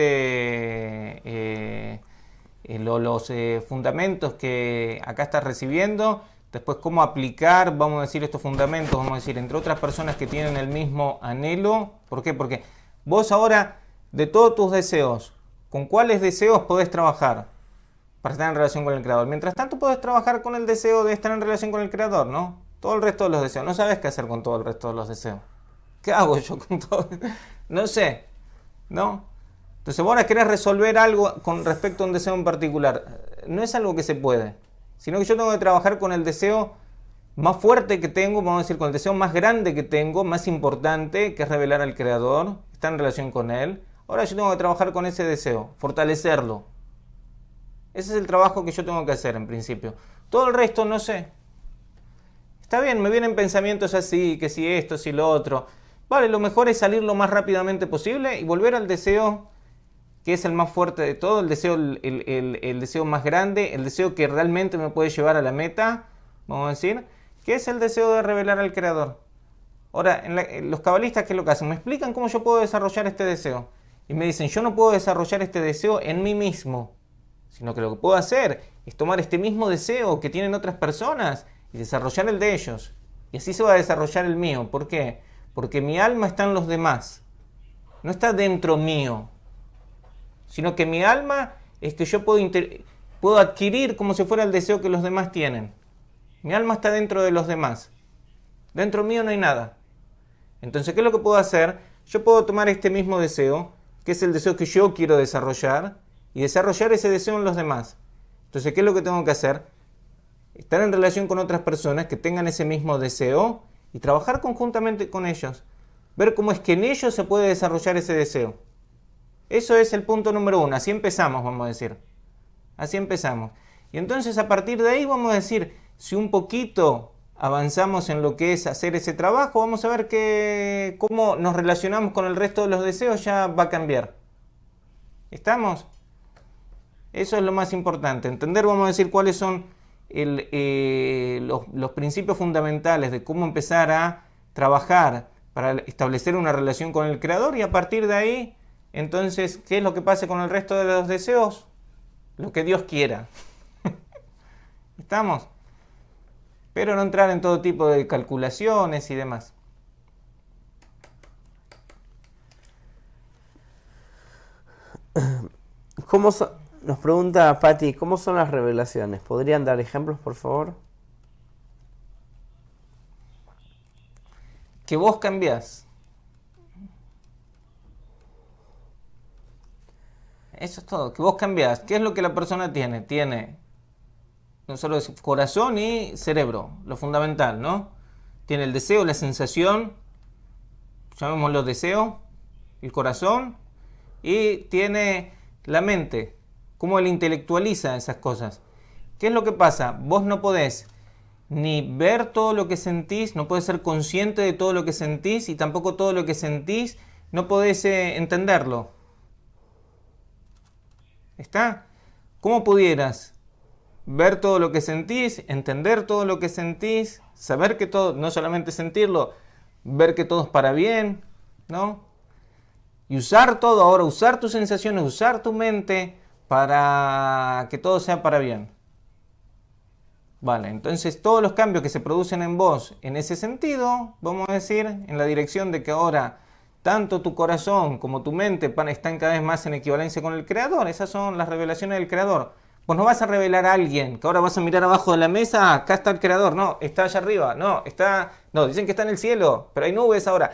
los fundamentos que acá estás recibiendo, después cómo aplicar, vamos a decir, estos fundamentos, vamos a decir, entre otras personas que tienen el mismo anhelo. ¿Por qué? Porque vos ahora, de todos tus deseos, ¿con cuáles deseos podés trabajar para estar en relación con el Creador? Mientras tanto podés trabajar con el deseo de estar en relación con el Creador, ¿no? Todo el resto de los deseos. No sabes qué hacer con todo el resto de los deseos. ¿Qué hago yo con todo? No sé, ¿no? Entonces vos ahora querés resolver algo con respecto a un deseo en particular. No es algo que se puede, sino que yo tengo que trabajar con el deseo más fuerte que tengo, vamos a decir, con el deseo más grande que tengo, más importante, que es revelar al Creador, estar en relación con Él. Ahora yo tengo que trabajar con ese deseo, fortalecerlo. Ese es el trabajo que yo tengo que hacer en principio. Todo el resto no sé. Está bien, me vienen pensamientos así, que si esto, si lo otro. Vale, lo mejor es salir lo más rápidamente posible y volver al deseo que es el más fuerte de todo, el deseo, el deseo más grande, el deseo que realmente me puede llevar a la meta, vamos a decir, que es el deseo de revelar al Creador. Ahora, los cabalistas, ¿qué es lo que hacen? Me explican cómo yo puedo desarrollar este deseo. Y me dicen, yo no puedo desarrollar este deseo en mí mismo, sino que lo que puedo hacer es tomar este mismo deseo que tienen otras personas y desarrollar el de ellos. Y así se va a desarrollar el mío. ¿Por qué? Porque mi alma está en los demás. No está dentro mío. Sino que mi alma es que yo puedo adquirir como si fuera el deseo que los demás tienen. Mi alma está dentro de los demás. Dentro mío no hay nada. Entonces, ¿qué es lo que puedo hacer? Yo puedo tomar este mismo deseo, que es el deseo que yo quiero desarrollar, y desarrollar ese deseo en los demás. Entonces, ¿qué es lo que tengo que hacer? Estar en relación con otras personas que tengan ese mismo deseo y trabajar conjuntamente con ellos. Ver cómo es que en ellos se puede desarrollar ese deseo. Eso es el punto número 1. Así empezamos, vamos a decir. Así empezamos. Y entonces a partir de ahí vamos a decir, si un poquito avanzamos en lo que es hacer ese trabajo, vamos a ver cómo nos relacionamos con el resto de los deseos ya va a cambiar. ¿Estamos? Eso es lo más importante. Entender, vamos a decir, cuáles son los principios fundamentales de cómo empezar a trabajar para establecer una relación con el Creador y a partir de ahí, entonces, ¿qué es lo que pase con el resto de los deseos? Lo que Dios quiera. ¿Estamos? Pero no entrar en todo tipo de calculaciones y demás. Nos pregunta Patti, ¿cómo son las revelaciones? ¿Podrían dar ejemplos, por favor? Que vos cambiás. Eso es todo, que vos cambiás. ¿Qué es lo que la persona tiene? Tiene no solo corazón y cerebro, lo fundamental, ¿no? Tiene el deseo, la sensación, llamémoslo deseo, el corazón, y tiene la mente, cómo él intelectualiza esas cosas. ¿Qué es lo que pasa? Vos no podés ni ver todo lo que sentís, no podés ser consciente de todo lo que sentís, y tampoco todo lo que sentís no podés entenderlo. ¿Está? ¿Cómo pudieras ver todo lo que sentís, entender todo lo que sentís, saber que todo, no solamente sentirlo, ver que todo es para bien, ¿no? Y usar todo ahora, usar tus sensaciones, usar tu mente para que todo sea para bien. Vale, entonces todos los cambios que se producen en vos en ese sentido, vamos a decir, en la dirección de que ahora tanto tu corazón como tu mente están cada vez más en equivalencia con el Creador. Esas son las revelaciones del Creador. Vos no vas a revelar a alguien que ahora vas a mirar abajo de la mesa, acá está el Creador. No, está allá arriba. No, dicen que está en el cielo, pero hay nubes ahora.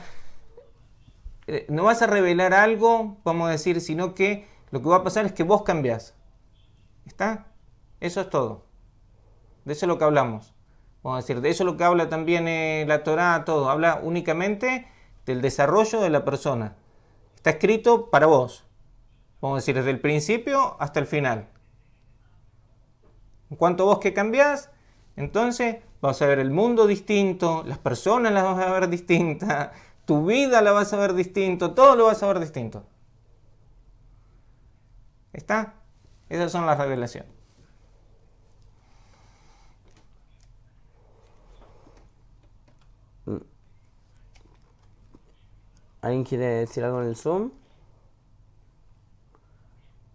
No vas a revelar algo, vamos a decir, sino que lo que va a pasar es que vos cambiás. ¿Está? Eso es todo. De eso es lo que hablamos. Vamos a decir, de eso es lo que habla también la Torá, todo. Habla únicamente del desarrollo de la persona. Está escrito para vos. Vamos a decir, desde el principio hasta el final. En cuanto vos que cambiás, entonces vas a ver el mundo distinto, las personas las vas a ver distintas, tu vida la vas a ver distinto, todo lo vas a ver distinto. ¿Está? Esas son las revelaciones. ¿Alguien quiere decir algo en el Zoom?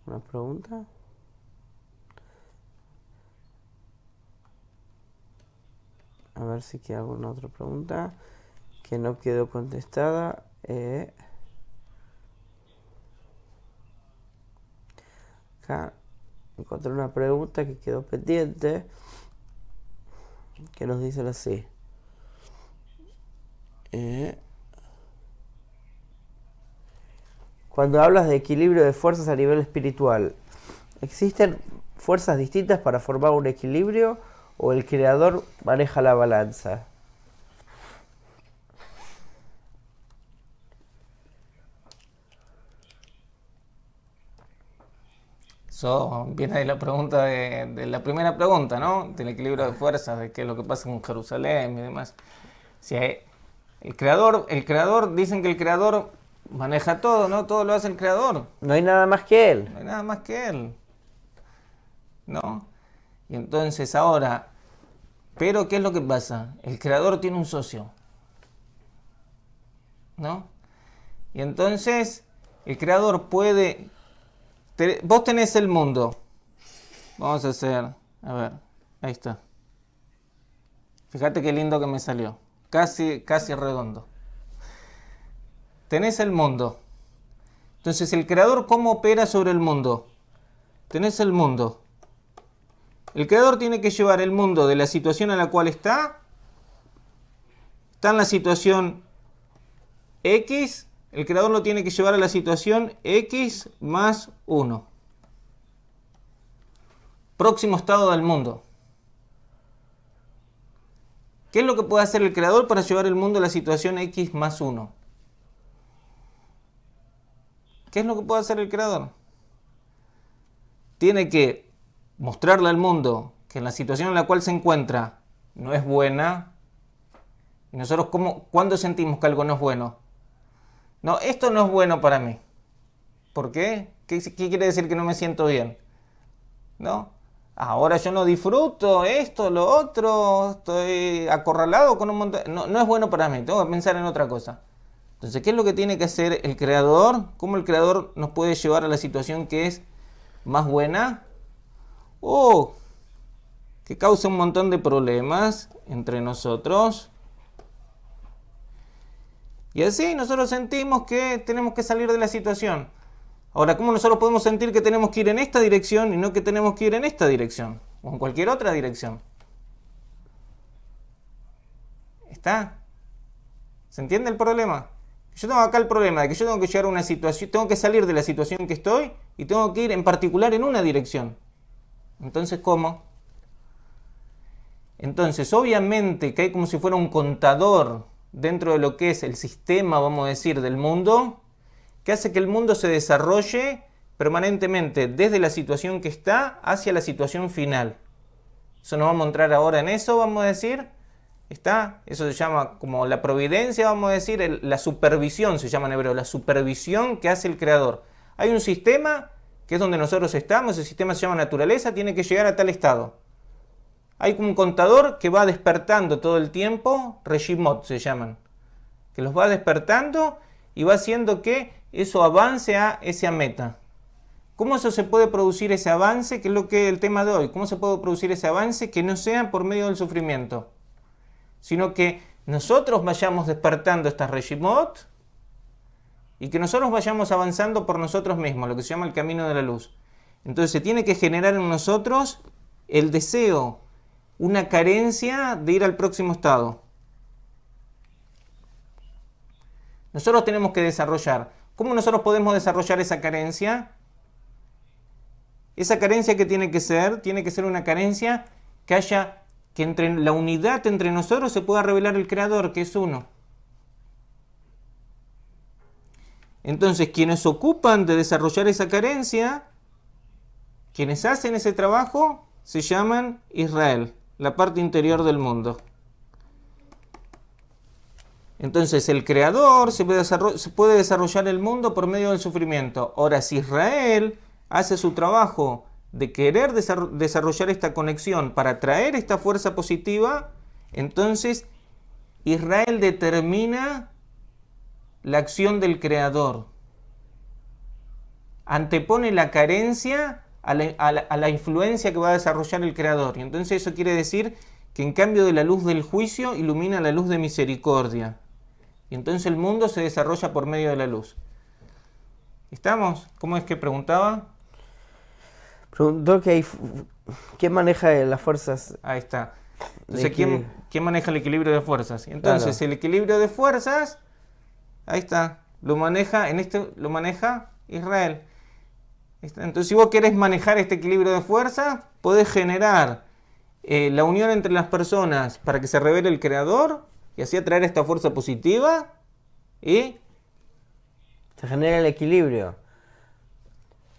¿Una pregunta? A ver si queda alguna otra pregunta que no quedó contestada. Acá encontré una pregunta que quedó pendiente, que nos dicen así. Cuando hablas de equilibrio de fuerzas a nivel espiritual, ¿existen fuerzas distintas para formar un equilibrio o el creador maneja la balanza? Eso viene de la pregunta de la primera pregunta, ¿no? Del equilibrio de fuerzas, de qué es lo que pasa con Jerusalén y demás. Si hay, el creador, dicen que el creador maneja todo, ¿no? Todo lo hace el creador. No hay nada más que él. No hay nada más que él, ¿no? Y entonces ahora, pero ¿qué es lo que pasa? El creador tiene un socio, ¿no? Y entonces el creador puede... Vos tenés el mundo. Vamos a hacer... A ver, ahí está. Fíjate qué lindo que me salió. Casi redondo. Tenés el mundo. Entonces, ¿el creador cómo opera sobre el mundo? Tenés el mundo. El creador tiene que llevar el mundo de la situación en la cual está. Está en la situación X. El creador lo tiene que llevar a la situación X más 1. Próximo estado del mundo. ¿Qué es lo que puede hacer el creador para llevar el mundo a la situación X más 1? ¿Qué es lo que puede hacer el creador? Tiene que mostrarle al mundo que en la situación en la cual se encuentra no es buena. ¿Y nosotros cuándo sentimos que algo no es bueno? No, esto no es bueno para mí. ¿Por qué? ¿Qué quiere decir que no me siento bien? ¿No? Ahora yo no disfruto esto, lo otro, estoy acorralado con un montón... No es bueno para mí, tengo que pensar en otra cosa. Entonces, ¿qué es lo que tiene que hacer el creador? ¿Cómo el creador nos puede llevar a la situación que es más buena? O que causa un montón de problemas entre nosotros. Y así nosotros sentimos que tenemos que salir de la situación. Ahora, ¿cómo nosotros podemos sentir que tenemos que ir en esta dirección y no que tenemos que ir en esta dirección? O en cualquier otra dirección. ¿Está? ¿Se entiende el problema? Yo tengo acá el problema de que yo tengo que llegar a una situación, tengo que salir de la situación que estoy y tengo que ir en particular en una dirección. Entonces, ¿cómo? Entonces, obviamente que hay como si fuera un contador dentro de lo que es el sistema, vamos a decir, del mundo, que hace que el mundo se desarrolle permanentemente desde la situación que está hacia la situación final. Eso nos vamos a entrar ahora en eso, vamos a decir. ¿Está? Eso se llama como la providencia, vamos a decir, la supervisión, se llama en hebreo, la supervisión que hace el creador. Hay un sistema que es donde nosotros estamos, el sistema se llama naturaleza, tiene que llegar a tal estado. Hay un contador que va despertando todo el tiempo, Reshimot se llaman, que los va despertando y va haciendo que eso avance a esa meta. ¿Cómo eso se puede producir ese avance? Que es lo que es el tema de hoy. ¿Cómo se puede producir ese avance que no sea por medio del sufrimiento? Sino que nosotros vayamos despertando estas Reshimot y que nosotros vayamos avanzando por nosotros mismos, lo que se llama el camino de la luz. Entonces se tiene que generar en nosotros el deseo, una carencia de ir al próximo estado. Nosotros tenemos que desarrollar. ¿Cómo nosotros podemos desarrollar esa carencia? Esa carencia que tiene que ser una carencia que haya, que entre la unidad entre nosotros se pueda revelar el creador, que es uno. Entonces, quienes se ocupan de desarrollar esa carencia, quienes hacen ese trabajo, se llaman Israel, la parte interior del mundo. Entonces el creador se puede desarrollar el mundo por medio del sufrimiento. Ahora, si Israel hace su trabajo de querer desarrollar esta conexión para traer esta fuerza positiva, entonces Israel determina la acción del creador. Antepone la carencia a la influencia que va a desarrollar el creador. Y entonces eso quiere decir que en cambio de la luz del juicio ilumina la luz de misericordia. Y entonces el mundo se desarrolla por medio de la luz. ¿Estamos? ¿Cómo es que preguntaba? Preguntó ¿quién maneja las fuerzas? Ahí está. Entonces, ¿quién maneja el equilibrio de fuerzas? Entonces, Claro. el equilibrio de fuerzas, ahí está, lo maneja Israel. Entonces, si vos querés manejar este equilibrio de fuerzas, podés generar la unión entre las personas para que se revele el creador y así atraer esta fuerza positiva y Se genera el equilibrio.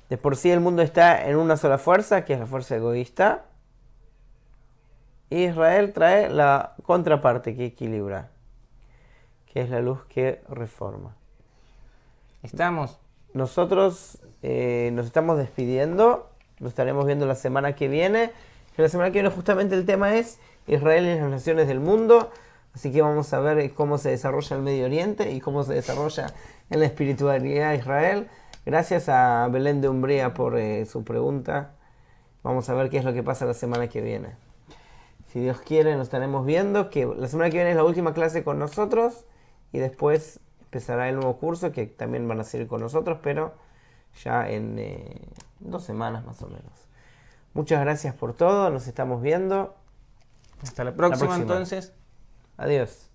De por sí el mundo está en una sola fuerza, que es la fuerza egoísta. Y Israel trae la contraparte que equilibra, que es la luz que reforma. estamos. Nosotros nos estamos despidiendo, nos estaremos viendo la semana que viene. Y la semana que viene justamente el tema es Israel y las naciones del mundo. Así que vamos a ver cómo se desarrolla el Medio Oriente y cómo se desarrolla en la espiritualidad de Israel. Gracias a Belén de Umbría por su pregunta. Vamos a ver qué es lo que pasa la semana que viene. Si Dios quiere, nos estaremos viendo. Que la semana que viene es la última clase con nosotros. Y después empezará el nuevo curso, que también van a seguir con nosotros, pero ya en 2 semanas más o menos. Muchas gracias por todo. Nos estamos viendo. Hasta la próxima, próxima. entonces. Adiós.